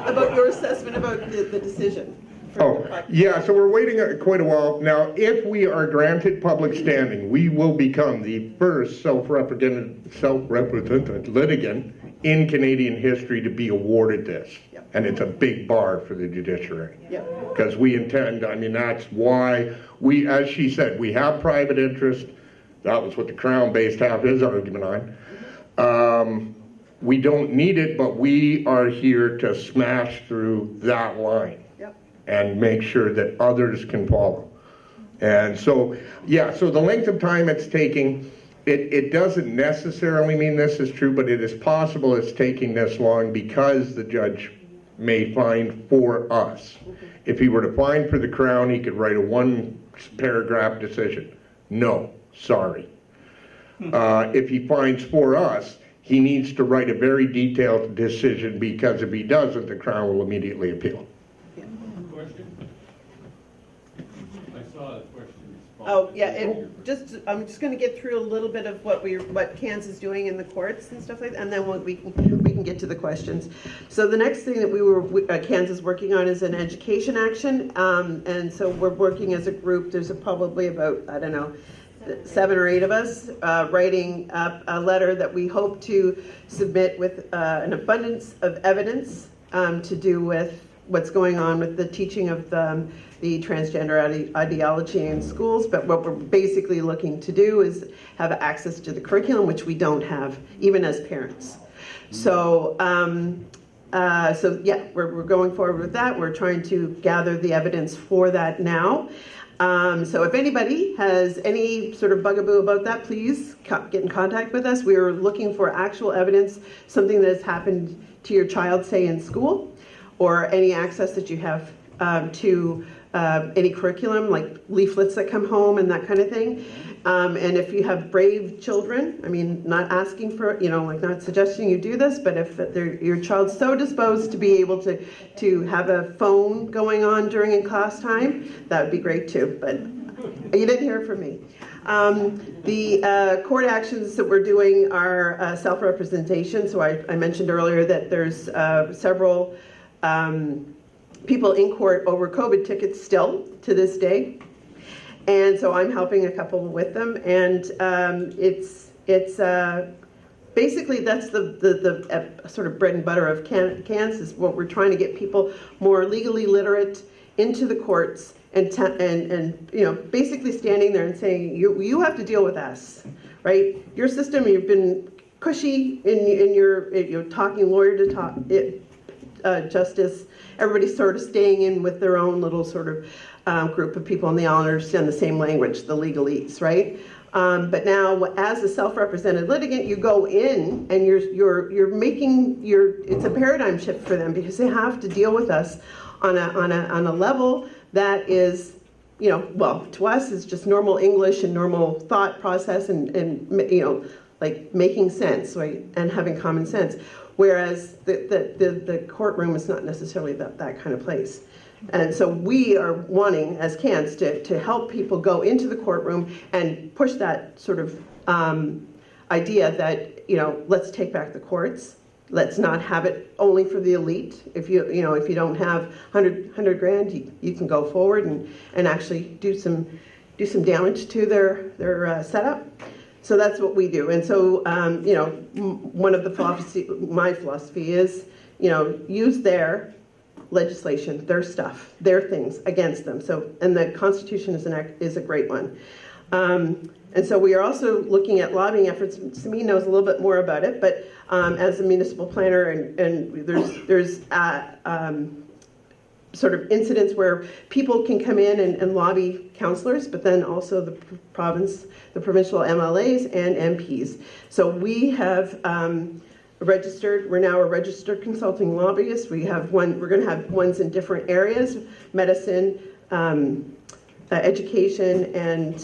About your assessment about the decision. Oh, yeah, so we're waiting quite a while. Now, if we are granted public standing, we will become the first self-represented litigant in Canadian history to be awarded this. Yep. And it's a big bar for the judiciary. Yep. Because we intend, that's why we, as she said, we have private interest. That was what the Crown based half his argument on. We don't need it, but we are here to smash through that line. Yep. And make sure that others can follow. And so, yeah, so the length of time it's taking, it doesn't necessarily mean this is true, but it is possible it's taking this long because the judge may find for us. If he were to find for the Crown, he could write a one-paragraph decision. No, sorry. If he finds for us, he needs to write a very detailed decision because if he doesn't, the Crown will immediately appeal. Question? I saw the question. Oh, yeah, I'm just gonna get through a little bit of what CANS is doing in the courts and stuff like that, and then we can get to the questions. So the next thing that CANS is working on is an education action, and so we're working as a group. There's probably about, 7 or 8 of us writing up a letter that we hope to submit with an abundance of evidence to do with what's going on with the teaching of the transgender ideology in schools. But what we're basically looking to do is have access to the curriculum, which we don't have, even as parents. So, yeah, we're going forward with that. We're trying to gather the evidence for that now. So if anybody has any sort of bugaboo about that, please get in contact with us. We are looking for actual evidence, something that has happened to your child, say in school, or any access that you have to any curriculum, like leaflets that come home and that kind of thing. And if you have brave children, not asking for, not suggesting you do this, but if your child's so disposed to be able to have a phone going on during class time, that would be great too, but you didn't hear it from me. The court actions that we're doing are self-representation. So I mentioned earlier that there's several people in court over COVID tickets still to this day. And so I'm helping a couple with them, and it's basically that's the sort of bread and butter of CANS is what we're trying to get people more legally literate into the courts and basically standing there and saying you have to deal with us, right? Your system, you've been cushy in your talking lawyer to talk justice. Everybody's sort of staying in with their own little sort of group of people, and they all understand the same language, the legalese, right? But now, as a self-represented litigant, you go in and you're making it's a paradigm shift for them because they have to deal with us on a level that is, to us is just normal English and normal thought process and like making sense, right, and having common sense. Whereas the courtroom is not necessarily that kind of place. And so we are wanting, as CANS, to help people go into the courtroom and push that sort of idea that, let's take back the courts. Let's not have it only for the elite. If you don't have 100 grand, you can go forward and actually do some damage to their setup. So that's what we do. And so, one of my philosophy is, use their legislation, their stuff, their things against them. So, and the Constitution is a great one. And so we are also looking at lobbying efforts. Samin knows a little bit more about it, but as a municipal planner, and there's sort of incidents where people can come in and lobby councillors, but then also the provincial MLAs and MPs. So we have we're now a registered consulting lobbyist. We're going to have ones in different areas, medicine, education, and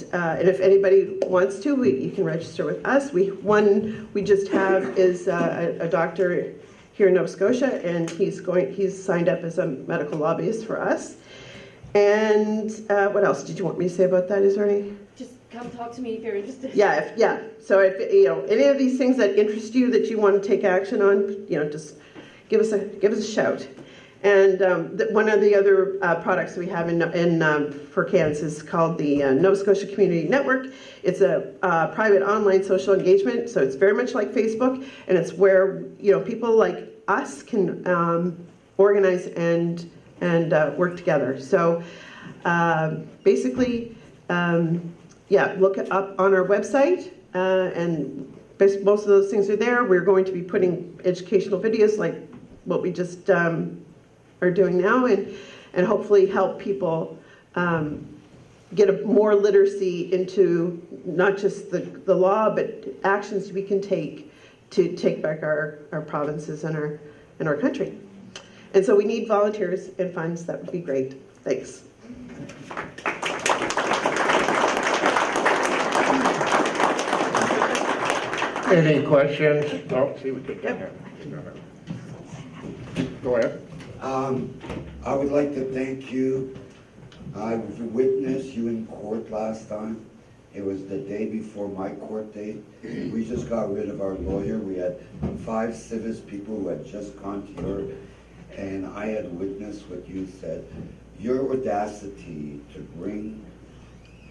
if anybody wants to, you can register with us. One we just have is a doctor here in Nova Scotia, and he's signed up as a medical lobbyist for us. And what else did you want me to say about that? Is there any? Just come talk to me if you're interested. Yeah. So if any of these things that interest you that you want to take action on, just give us a shout. And one of the other products we have for CANS is called the Nova Scotia Community Network. It's a private online social engagement, so it's very much like Facebook, and it's where people like us can organize and work together. So basically, look it up on our website, and most of those things are there. We're going to be putting educational videos like what we just are doing now, and hopefully help people get more literacy into not just the law, but actions we can take to take back our provinces and our country. And so we need volunteers and funds. That would be great. Thanks. Any questions? No, see, we could. Yep. Go ahead. I would like to thank you. I witnessed you in court last time. It was the day before my court date. We just got rid of our lawyer. We had 5 civis people who had just gone to your, and I had witnessed what you said. Your audacity to bring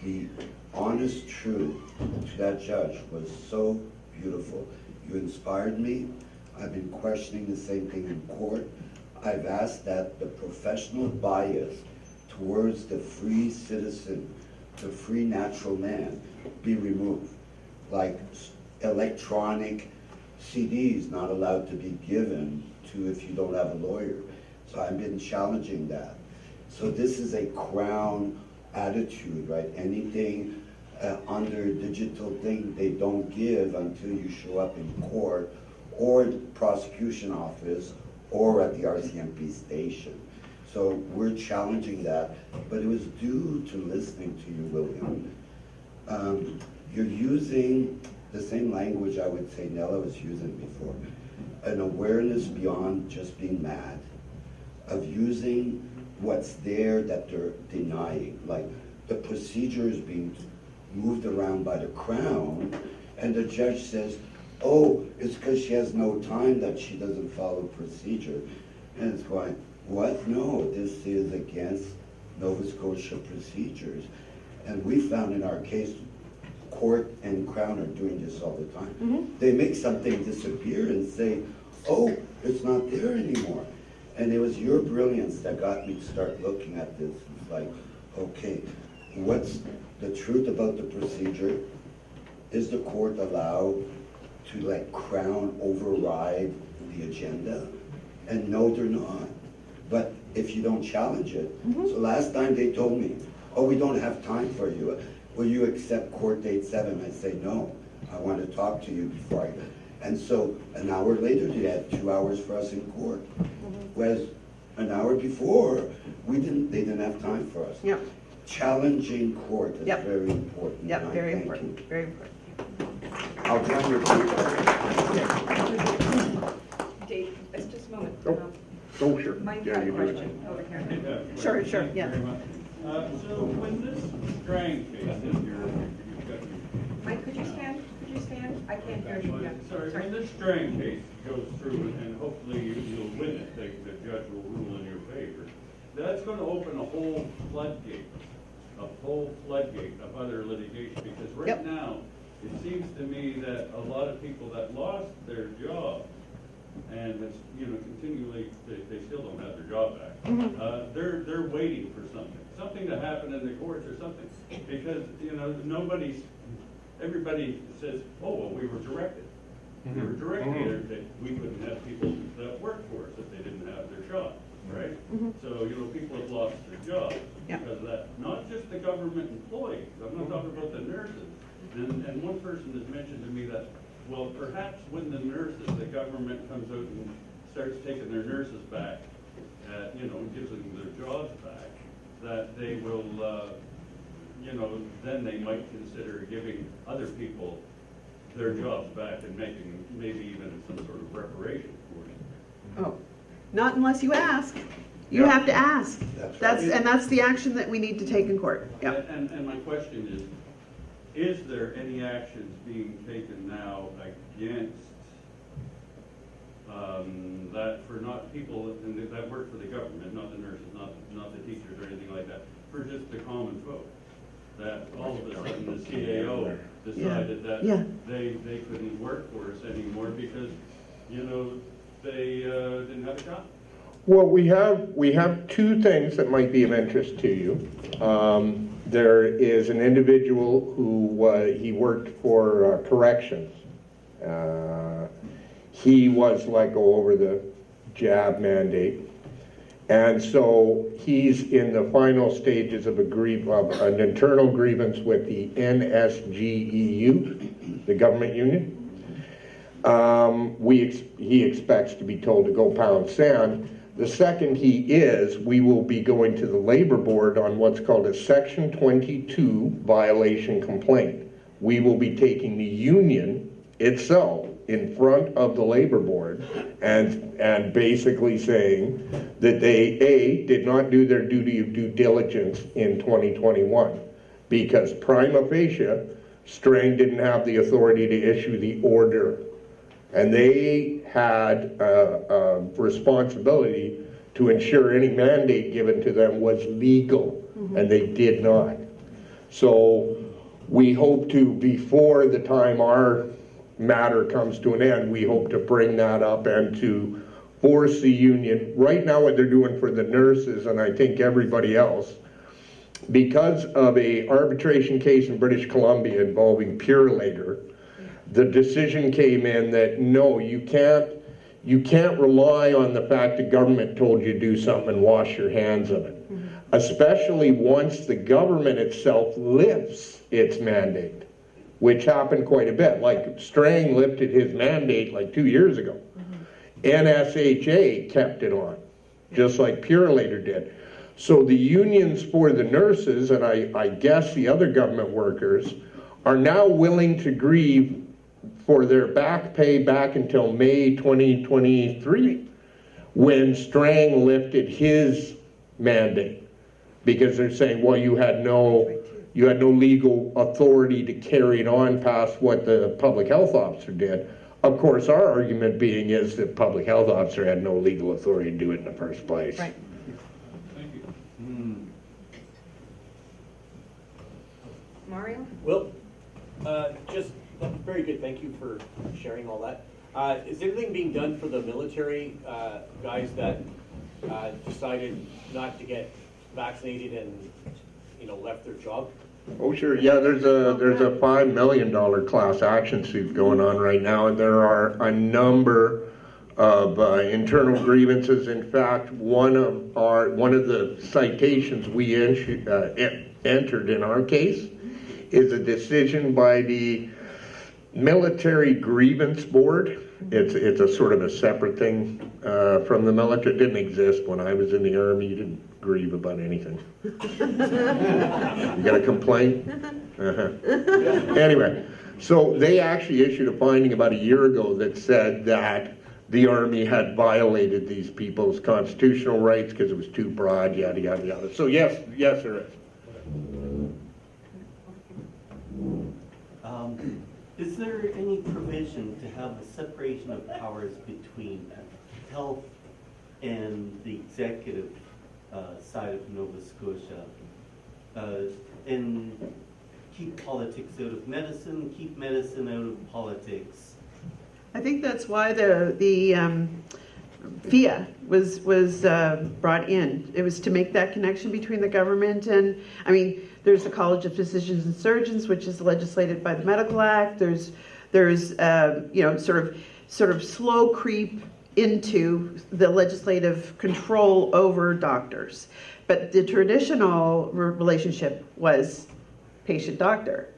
the honest truth to that judge was so beautiful. You inspired me. I've been questioning the same thing in court. I've asked that the professional bias towards the free citizen, the free natural man, be removed. Like electronic CDs not allowed to be given to if you don't have a lawyer. So I've been challenging that. So this is a Crown attitude, right? Anything under digital thing they don't give until you show up in court or the prosecution office or at the RCMP station. So we're challenging that, but it was due to listening to you, William. You're using the same language I would say Nella was using before. An awareness beyond just being mad, of using what's there that they're denying. Like the procedure is being moved around by the Crown, and the judge says, oh, it's because she has no time that she doesn't follow procedure. And it's going, what? No, this is against Nova Scotia procedures. And we found in our case, court and Crown are doing this all the time. Mm-hmm. They make something disappear and say, oh, it's not there anymore. And it was your brilliance that got me to start looking at this. It's like, okay, what's the truth about the procedure? Is the court allowed to let Crown override the agenda? And no, they're not. But if you don't challenge it, mm-hmm. So last time they told me, oh, we don't have time for you. Will you accept court date 7? I say, no, I want to talk to you before I, and so an hour later they had 2 hours for us in court. Mm-hmm. Whereas an hour before, they didn't have time for us. Yep. Challenging court is yep. very important. Yep, very important, very important. I'll join your Dave, just a moment. Oh, sure. Mike Yeah, had a you do. question over here. Sure, Thank you yeah. very much. So when this Strang case that you've got, Mike, could you stand? Could you stand? I can't hear you. Yeah. sorry, when this Strang case goes through, and hopefully you'll win it, the judge will rule in your favor, that's going to open a whole floodgate of other litigation, because right Yep. now, it seems to me that a lot of people that lost their job and it's, continually, they still don't have their job back. They're waiting for something to happen in the courts or something, because, everybody says, oh, well, we were directed. We were directed that we couldn't have people that work for us if they didn't have their job, right? So, people have lost their jobs because of that. Not just the government employees, I'm not talking about the nurses. And one person has mentioned to me that, well, perhaps when the nurses, the government comes out and starts taking their nurses back, and gives them their jobs back, that they will, then they might consider giving other people their jobs back and making maybe even some sort of reparation for it. Oh, not unless you ask. You have to ask. That's the action that we need to take in court. Yeah. And my question is there any actions being taken now against that for not people that work for the government, not the nurses, not the teachers or anything like that, for just the common folk? That all of a sudden the CAO decided that they couldn't work for us anymore because, they didn't have a job. Well, we have two things that might be of interest to you. There is an individual who he worked for corrections. He was let go over the jab mandate. And so he's in the final stages of an internal grievance with the NSGEU, the government union. He expects to be told to go pound sand. The second we will be going to the labor board on what's called a Section 22 violation complaint. We will be taking the union itself in front of the labor board and basically saying that they, did not do their duty of due diligence in 2021 because prima facie, Strang didn't have the authority to issue the order. And they had a responsibility to ensure any mandate given to them was legal, and they did not. So we hope to, before the time our matter comes to an end, we hope to bring that up and to force the union. Right now what they're doing for the nurses, and I think everybody else, because of a arbitration case in British Columbia involving Purelator, the decision came in that no, you can't rely on the fact the government told you to do something and wash your hands of it. Especially once the government itself lifts its mandate, which happened quite a bit. Like Strang lifted his mandate like 2 years ago. NSHA kept it on, just like Purelator did. So the unions for the nurses, and I guess the other government workers, are now willing to grieve for their back pay back until May 2023, when Strang lifted his mandate, because they're saying, well, you had no legal authority to carry it on past what the public health officer did. Of course, our argument being is that public health officer had no legal authority to do it in the first place. Right. Thank you. Mario? Well, just very good. Thank you for sharing all that. Is anything being done for the military guys that decided not to get vaccinated and left their job? Oh sure, yeah. There's a $5 million class action suit going on right now, and there are a number of internal grievances. In fact, one of the citations we entered in our case is a decision by the Military Grievance Board. It's a sort of a separate thing from the military. It didn't exist when I was in the Army. You didn't grieve about anything. You got a complaint? Anyway, so they actually issued a finding about a year ago that said that the Army had violated these people's constitutional rights because it was too broad, yada, yada, yada. So yes, there is. Is there any provision to have a separation of powers between health and the executive side of Nova Scotia? And keep politics out of medicine, keep medicine out of politics. I think that's why the FIA was brought in. It was to make that connection between the government and, I mean, there's the College of Physicians and Surgeons, which is legislated by the Medical Act. There's you know, sort of slow creep into the legislative control over doctors. But the traditional relationship was patient-doctor,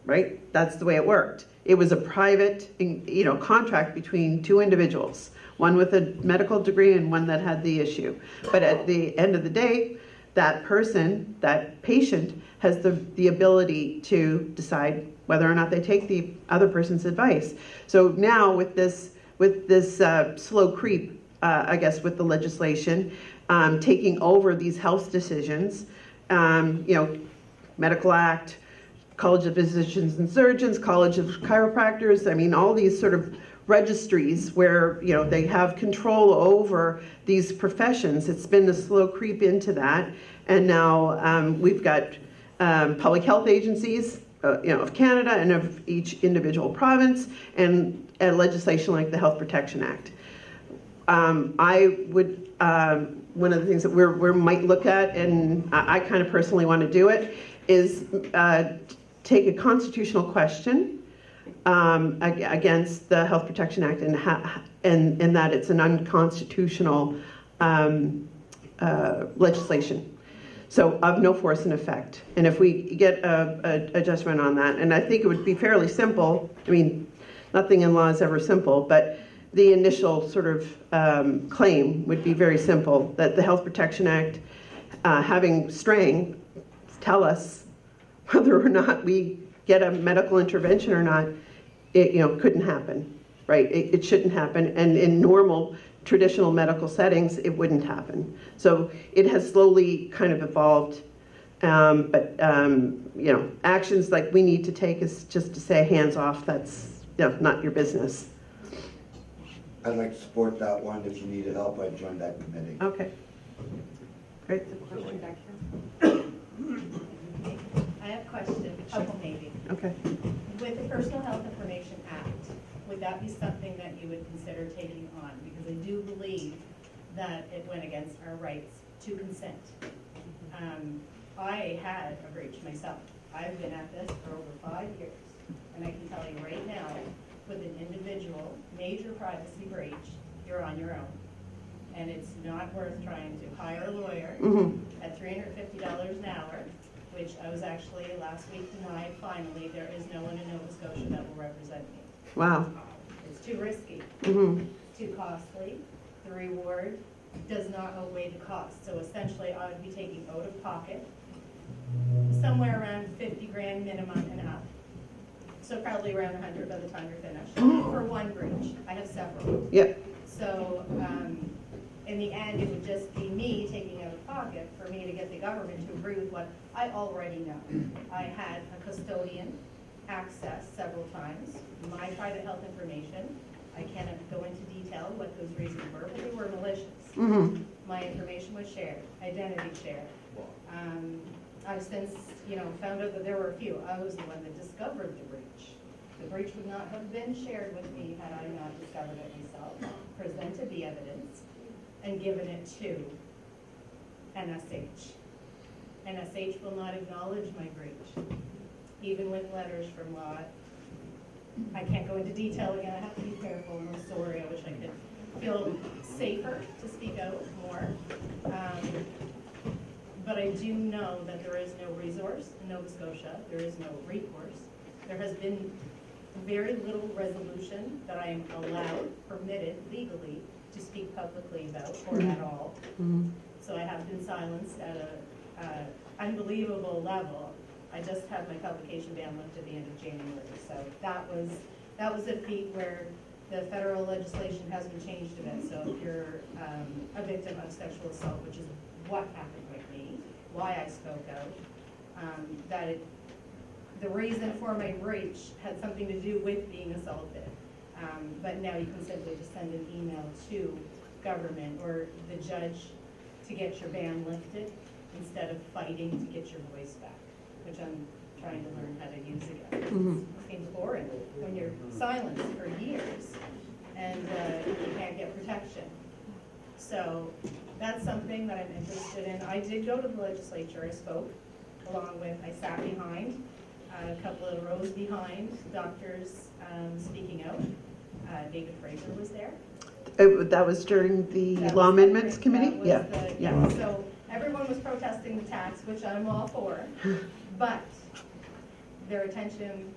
right? That's the way it worked. It was a private, you know, contract between two individuals, one with a medical degree and one that had the issue. But at the end of the day, that person, that patient, has the ability to decide whether or not they take the other person's advice. So now with this slow creep, I guess, with the legislation taking over these health decisions, you know, Medical Act, College of Physicians and Surgeons, College of Chiropractors, I mean, all these sort of registries where, you know, they have control over these professions. It's been a slow creep into that. And now we've got public health agencies, you know, of Canada and of each individual province, and legislation like the Health Protection Act. I would, one of the things that we might look at, and I kind of personally want to do it, is take a constitutional question against the Health Protection Act and that it's an unconstitutional legislation. So of no force and effect. And if we get a judgment on that, and I think it would be fairly simple, I mean, nothing in law is ever simple, but the initial sort of claim would be very simple, that the Health Protection Act, having straying, tell us whether or not we get a medical intervention or not, it, you know, couldn't happen, right? It shouldn't happen, and in normal traditional medical settings, it wouldn't happen. So it has slowly kind of evolved, but you know, actions like we need to take is just to say hands off. That's, you know, not your business. I'd like to support that one. If you needed help, I'd join that committee. Okay, great. Question back here. I have a question, a couple maybe. Okay. With the Personal Health Information Act, would that be something that you would consider taking on? Because I do believe that it went against our rights to consent. I had a breach myself. I've been at this for over 5 years. And I can tell you right now, with an individual major privacy breach, you're on your own. And it's not worth trying to hire a lawyer at $350 an hour, which I was actually last week denied. Finally, there is no one in Nova Scotia that will represent me. Wow. It's too risky, too costly. The reward does not outweigh the cost. So essentially, I would be taking out of pocket somewhere around 50 grand minimum and up. So probably around 100 by the time you're finished for one breach. I have several. Yep. So in the end, it would just be me taking out of pocket for me to get the government to agree with what I already know. I had a custodian access several times my private health information. I cannot go into detail what those reasons were, but they were malicious. My information was shared, identity shared. I've since, you know, found out that there were a few. I was the one that discovered the breach. The breach would not have been shared with me had I not discovered it myself, presented the evidence, and given it to NSH. NSH will not acknowledge my breach, even with letters from law. I can't go into detail again. I have to be careful. I'm sorry. I wish I could feel safer to speak out more. But I do know that there is no resource in Nova Scotia. There is no recourse. There has been very little resolution that I am allowed, permitted legally to speak publicly about or at all. So I have been silenced at an unbelievable level. I just had my publication ban lifted at the end of January. So that was a feat where the federal legislation hasn't changed a bit. So if you're a victim of sexual assault, which is what happened with me, why I spoke out, the reason for my breach had something to do with being assaulted. But now you can simply just send an email to government or the judge to get your ban lifted instead of fighting to get your voice back, which I'm trying to learn how to use again. It seems boring when you're silenced for years and you can't get protection. So that's something that I'm interested in. I did go to the legislature, I spoke, I sat behind, a couple of rows behind, doctors speaking out. David Fraser was there. That was during the That Law was Amendments the- Committee? that was Yeah, the- yeah. So everyone was protesting the tax, which I'm all for, but their attention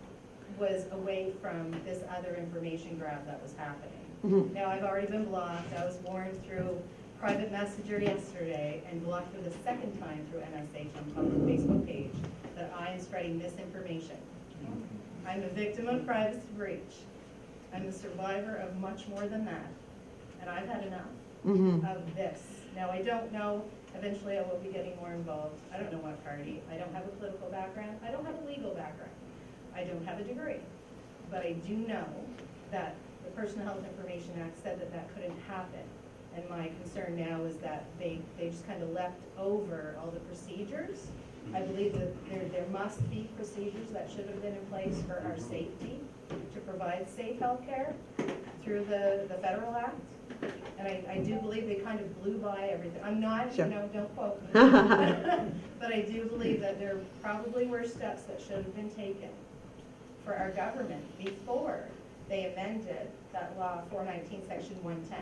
was away from this other information grab that was happening. Now, I've already been blocked. I was warned through private messenger yesterday and blocked for the second time through MSH on public Facebook page that I am spreading misinformation. I'm a victim of privacy breach. I'm a survivor of much more than that. And I've had enough of this. Now, I don't know, eventually I will be getting more involved. I don't know what party. I don't have a political background. I don't have a legal background. I don't have a degree. But I do know that the Personal Health Information Act said that that couldn't happen. And my concern now is that they just kind of left over all the procedures. I believe that there must be procedures that should have been in place for our safety, to provide safe healthcare through the federal act. And I do believe they kind of blew by everything. I'm not, Sure. Don't quote me. But I do believe that there probably were steps that should have been taken for our government before they amended that law 419, section 110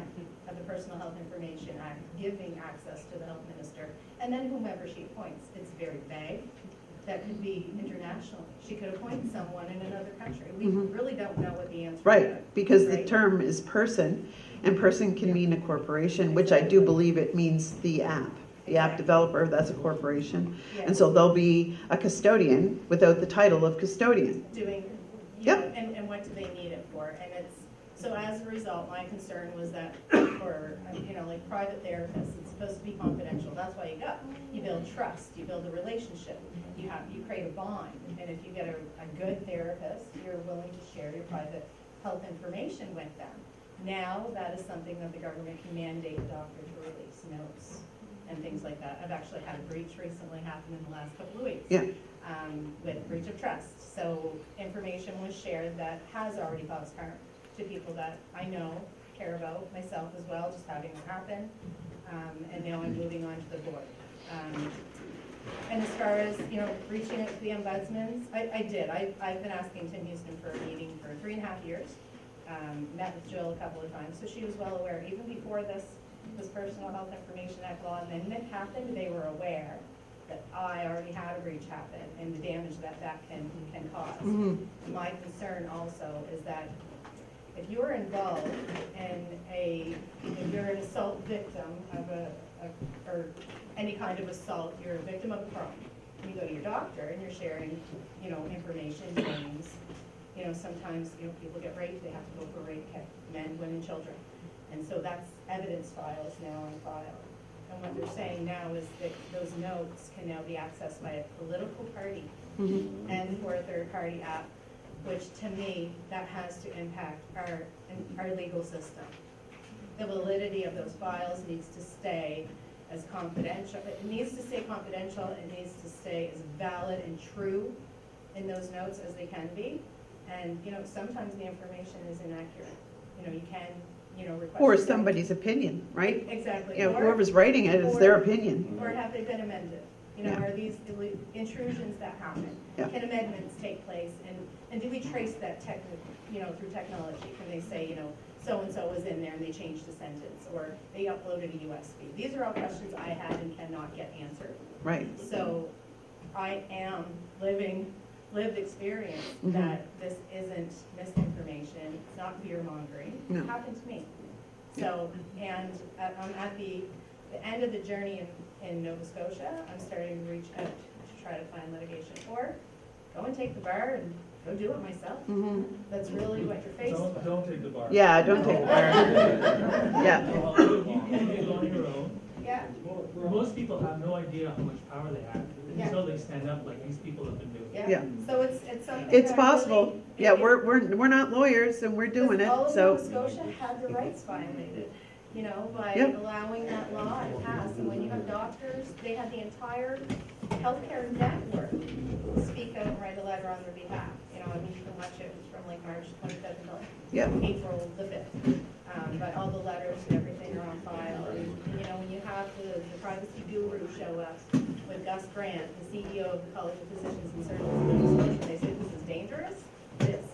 of the Personal Health Information Act, giving access to the health minister, and then whomever she appoints. It's very vague. That could be international. She could appoint someone in another country. We really don't know what the answer is. Right, because the right? term is person, and person can mean a corporation, which I do believe it means the app. The app Exactly. developer, that's a corporation. Yeah. And so they'll be a custodian without the title of custodian. Doing, Yep. and what do they need it for? And it's, so as a result, my concern was that for, like private therapists, it's supposed to be confidential. That's why you go. You build trust, you build a relationship, you create a bond. And if you get a good therapist, you're willing to share your private health information with them. Now, that is something that the government can mandate a doctor to release notes and things like that. I've actually had a breach recently happen in the last couple of weeks. Yeah. With breach of trust. So information was shared that has already caused harm to people that I know, care about, myself as well, just having it happen. And now I'm moving on to the board. And as far as, reaching out to the ombudsman, I did. I've been asking Tim Houston for a meeting for 3.5 years. Met with Jill a couple of times, so she was well aware. Even before this Personal Health Information Act law amendment happened, they were aware that I already had a breach happen and the damage that can cause. My concern also is that if you're involved in if you're an assault victim of or any kind of assault, you're a victim of a crime. You go to your doctor and you're sharing, information, names. Sometimes, people get raped, they have to go for rape care, men, women, children. And so that's evidence files now on file. And what they're saying now is that those notes can now be accessed by a political party and for a third-party app, which to me, that has to impact our legal system. The validity of those files needs to stay as confidential. It needs to stay confidential. It needs to stay as valid and true in those notes as they can be. And, sometimes the information is inaccurate. You can, request. Or somebody's opinion, right? Exactly. Yeah, Or- whoever's writing it is their opinion. Or have they been amended? Yeah. Are these intrusions that happen? Yeah. Can amendments take place? And do we trace that through technology? Can they say, so-and-so was in there and they changed a sentence, or they uploaded a USB? These are all questions I have and cannot get answered. Right. So I am lived experience that this isn't misinformation, it's not fear-mongering. No. It happened to me. So, and I'm at the end of the journey in Nova Scotia. I'm starting to reach out to try to find litigation, or go and take the bar and go do it myself. That's really what you're faced with. Don't take the bar. Yeah, don't take fire. Yeah. You can do it on your own. Yeah, Most people have no idea how much power they have Yeah. until they stand up like these people have been doing. yeah. Yeah. So it's something. It's that possible. really- Yeah, we're not lawyers and we're doing it, All of so. Nova Scotia had the rights violated, by Yep. allowing that law to pass. And when you have doctors, they had the entire healthcare network speak out and write a letter on their behalf. You know, I mean, you can watch it from like March 25th until Yeah. April the 5th. But all the letters and everything are on file. And, you know, when you have the privacy guru show up with Gus Grant, the CEO of the College of Physicians and Surgeons in Nova Scotia, and they say this is dangerous, this.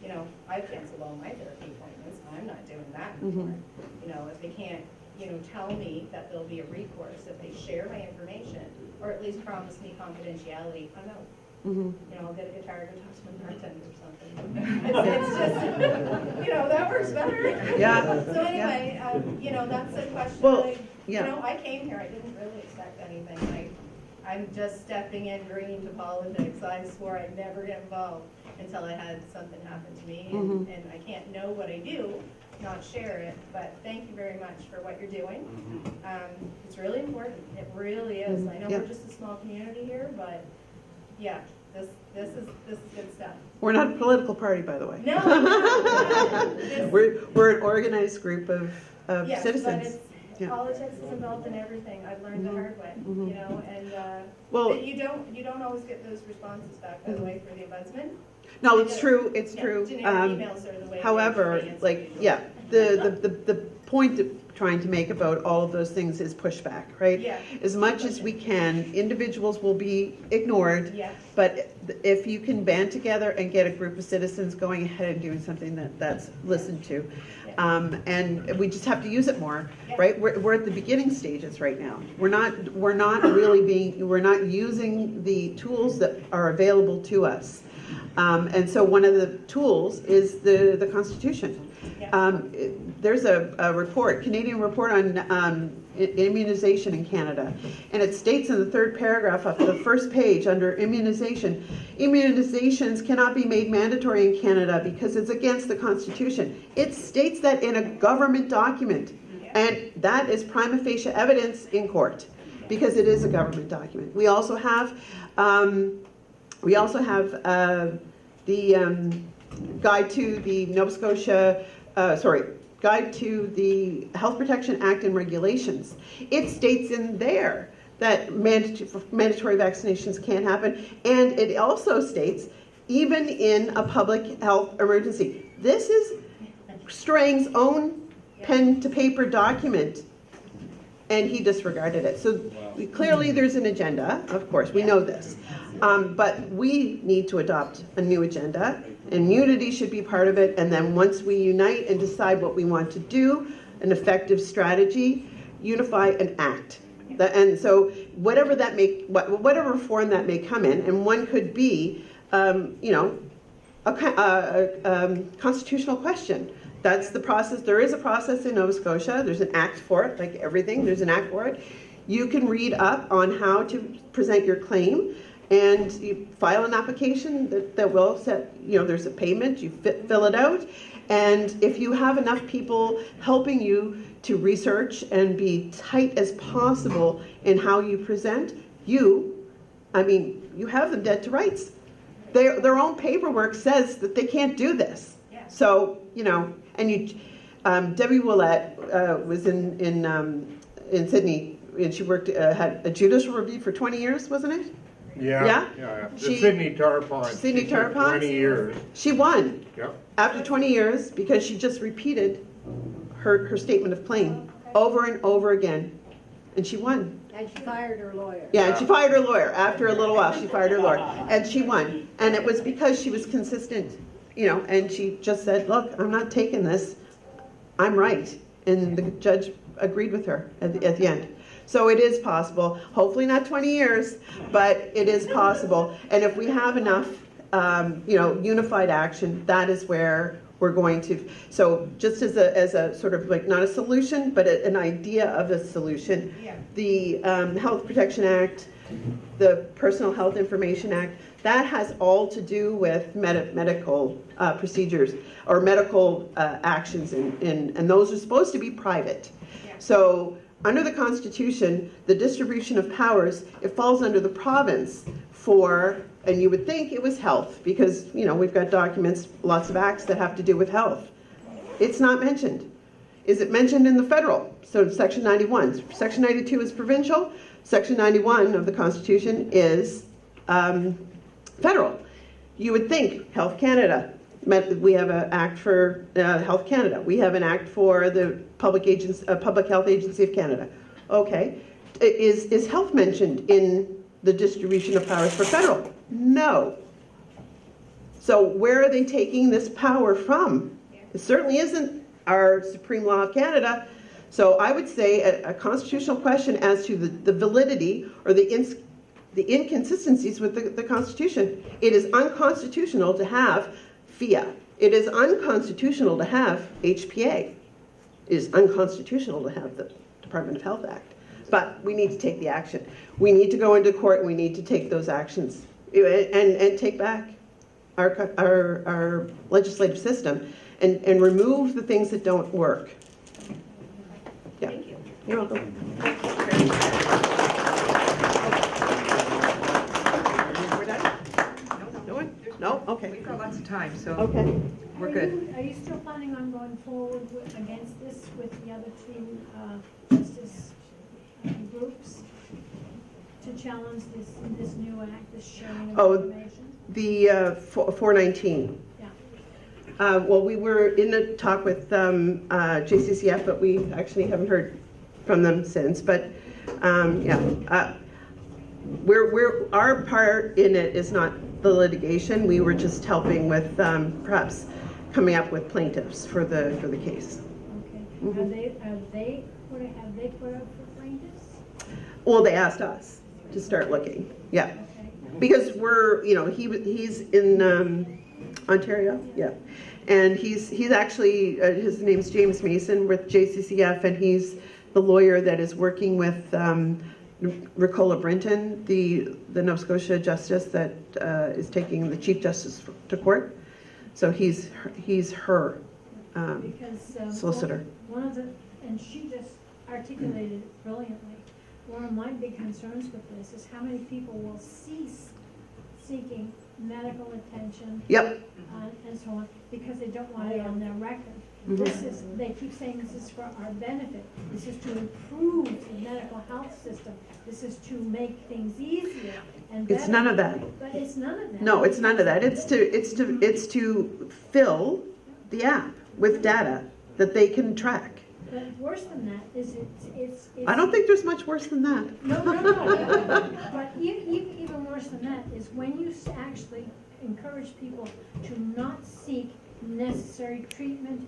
You know, I've canceled all my therapy appointments. I'm not doing that anymore. You know, if they can't, you know, tell me that there'll be a recourse if they share my information, or at least promise me confidentiality, I'm out. You know, I'll get a guitar, go talk to my bartender or something. It's just, you know, that works better. Yeah. So anyway, you know, that's a question. Well, you yeah. know, I came here, I didn't really expect anything. I'm just stepping in green to politics. I swore I'd never get involved until I had something happen to me. And I can't know what I do, not share it. But thank you very much for what you're doing. It's really important. It really is. I know Yeah. we're just a small community here, but yeah, this is good stuff. We're not a political party, by the way. No, no. We're an organized group of Yes, citizens. but it's, Yeah. politics is involved in everything. I've learned the hard way, you know, and Well- but you don't always get those responses back, by the way, for the ombudsman. No, it's true, it's Yeah, true. generic emails are the way However, they answer like, usually. yeah, the point of trying to make about all of those things is pushback, right? Yeah. As much as we can, individuals will be ignored. Yeah. But if you can band together and get a group of citizens going ahead and doing something that's listened to, and we just have to use it more, Yeah. right? We're at the beginning stages right now. We're not using the tools that are available to us. And so one of the tools is the Constitution. Yeah. There's a report, Canadian report on immunization in Canada, and it states in the third paragraph of the first page under immunization, immunizations cannot be made mandatory in Canada because it's against the Constitution. It states that in a government document, and that is prima facie evidence in court because it is a government document. We also have the guide to the Nova Scotia, guide to the Health Protection Act and regulations. It states in there that mandatory vaccinations can't happen, and it also states even in a public health emergency. This is Strang's own pen to paper document, and he disregarded it. So clearly there's an agenda, of course, we know this. But we need to adopt a new agenda, and unity should be part of it. And then once we unite and decide what we want to do, an effective strategy, unify and act. And so whatever form that may come in, and one could be, a constitutional question. That's the process. There is a process in Nova Scotia. There's an act for it, like everything. There's an act for it. You can read up on how to present your claim, and you file an application that will set, there's a payment, you fill it out, and if you have enough people helping you to research and be tight as possible in how you present, you have them dead to rights. Their own paperwork says that they can't do this. Yeah. So, Debbie Willett was in Sydney, and she worked, had a judicial review for 20 years, wasn't it? Yeah. She- Sydney Tarpon. Sydney She took Tarpon? 20 years. She won Yep. after 20 years because she just repeated her statement of claim over and over again, and she won. And she fired her lawyer. Yeah, and she fired her lawyer. After a little while, she fired her lawyer, and she won. And it was because she was consistent, and she just said, look, I'm not taking this. I'm right. And the judge agreed with her at the end. So it is possible, hopefully not 20 years, but it is possible. And if we have enough, unified action, that is where we're going to. So just as a sort of like not a solution, but an idea of a solution, the Health Protection Act, the Personal Health Information Act, that has all to do with medical procedures or medical actions, and those are supposed to be private. So under the Constitution, the distribution of powers, it falls under the province for, and you would think it was health, because, we've got documents, lots of acts that have to do with health. It's not mentioned. Is it mentioned in the federal? So Section 91. Section 92 is provincial. Section 91 of the Constitution is federal. You would think Health Canada, we have an act for Health Canada. We have an act for the Public Health Agency of Canada. Okay, is health mentioned in the distribution of powers for federal? No. So where are they taking this power from? It certainly isn't our Supreme Law of Canada. So I would say a constitutional question as to the validity or the inconsistencies with the Constitution. It is unconstitutional to have FIA. It is unconstitutional to have HPA. It is unconstitutional to have the Department of Health Act. But we need to take the action. We need to go into court and we need to take those actions and take back our legislative system and remove the things that don't work. Yeah. Thank you. You're welcome. We're done? No one? No? Okay. We've got lots of time, so Okay. we're good. Are you still planning on going forward against this with the other two justice groups to challenge this new act, this sharing of information? The 419. Yeah. Well, we were in a talk with JCCF, but we actually haven't heard from them since. But our part in it is not the litigation. We were just helping with perhaps coming up with plaintiffs for the case. Okay. Mhm. Have they put up for plaintiffs? Well, they asked us to start looking. Yeah, Okay. because he's in Ontario. Yeah. And he's actually, his name's James Mason with JCCF, and he's the lawyer that is working with Ricola Brinton, the Nova Scotia justice that is taking the Chief Justice to court. So he's her Because solicitor. one of the, and she just articulated it brilliantly. One of my big concerns with this is how many people will cease seeking medical attention Yep. and so on, because they don't want it on their record. Mhm. They keep saying this is for our benefit, this is to improve the medical health system, this is to make things easier and better. It's none of that. But it's none of that. No, it's none of that. It's to fill the app with data that they can track. But worse than that is it's. I don't think there's much worse than that. No. But even worse than that is when you actually encourage people to not seek necessary treatment,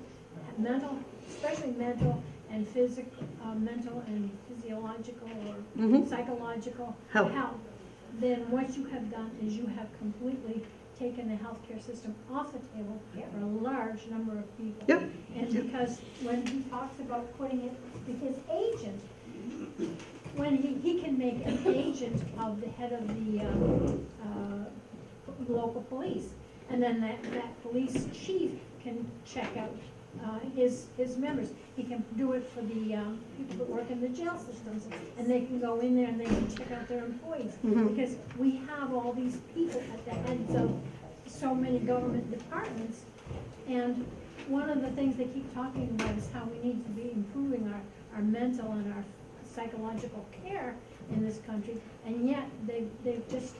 especially mental and mental and physiological or Mhm. psychological Health. health, then what you have done is you have completely taken the healthcare system off the table for a large number of people. Yep. And because when he talks about putting it with his agent, when he can make an agent of the head of the local police, and then that police chief can check out his members. He can do it for the people that work in the jail systems, and they can go in there and they can check out their employees. Mhm. Because we have all these people at the heads of so many government departments, and one of the things they keep talking about is how we need to be improving our mental and our psychological care in this country, and yet they've just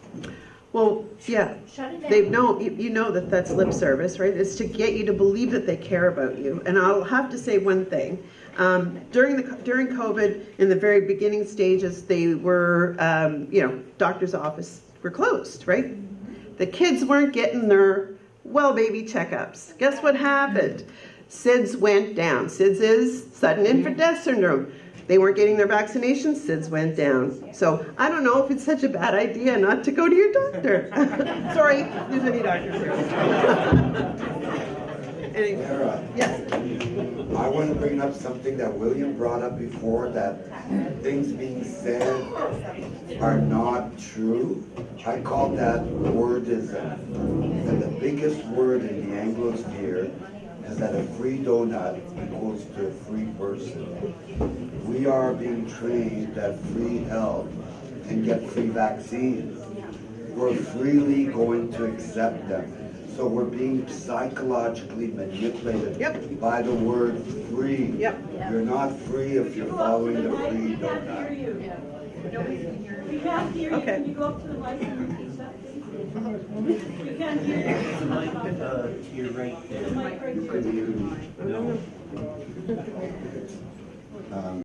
Well, yeah. shut it down. They know, you know that that's lip service, right? It's to get you to believe that they care about you. And I'll have to say one thing. During COVID, in the very beginning stages, they were, doctor's office were closed, right? The kids weren't getting their well baby checkups. Guess what happened? SIDS went down. SIDS is sudden infant death syndrome. They weren't getting their vaccinations, SIDS went down. So I don't know if it's such a bad idea not to go to your doctor. Sorry, if there's any doctors here. Anyway, Sarah, yes. I want to bring up something that William brought up before, that things being said are not true. I call that wordism. And the biggest word in the Anglosphere is that a free donut equals to a free person. We are being trained that free health and get free vaccines. We're freely going to accept them. So we're being psychologically manipulated Yep. by the word free. Yep. You're not free if you're following the free donut. Nobody can hear We can't hear you. Okay. Can you go up to the mic and repeat that, please? We can't hear you. The mic to your right The there. mic right there. No.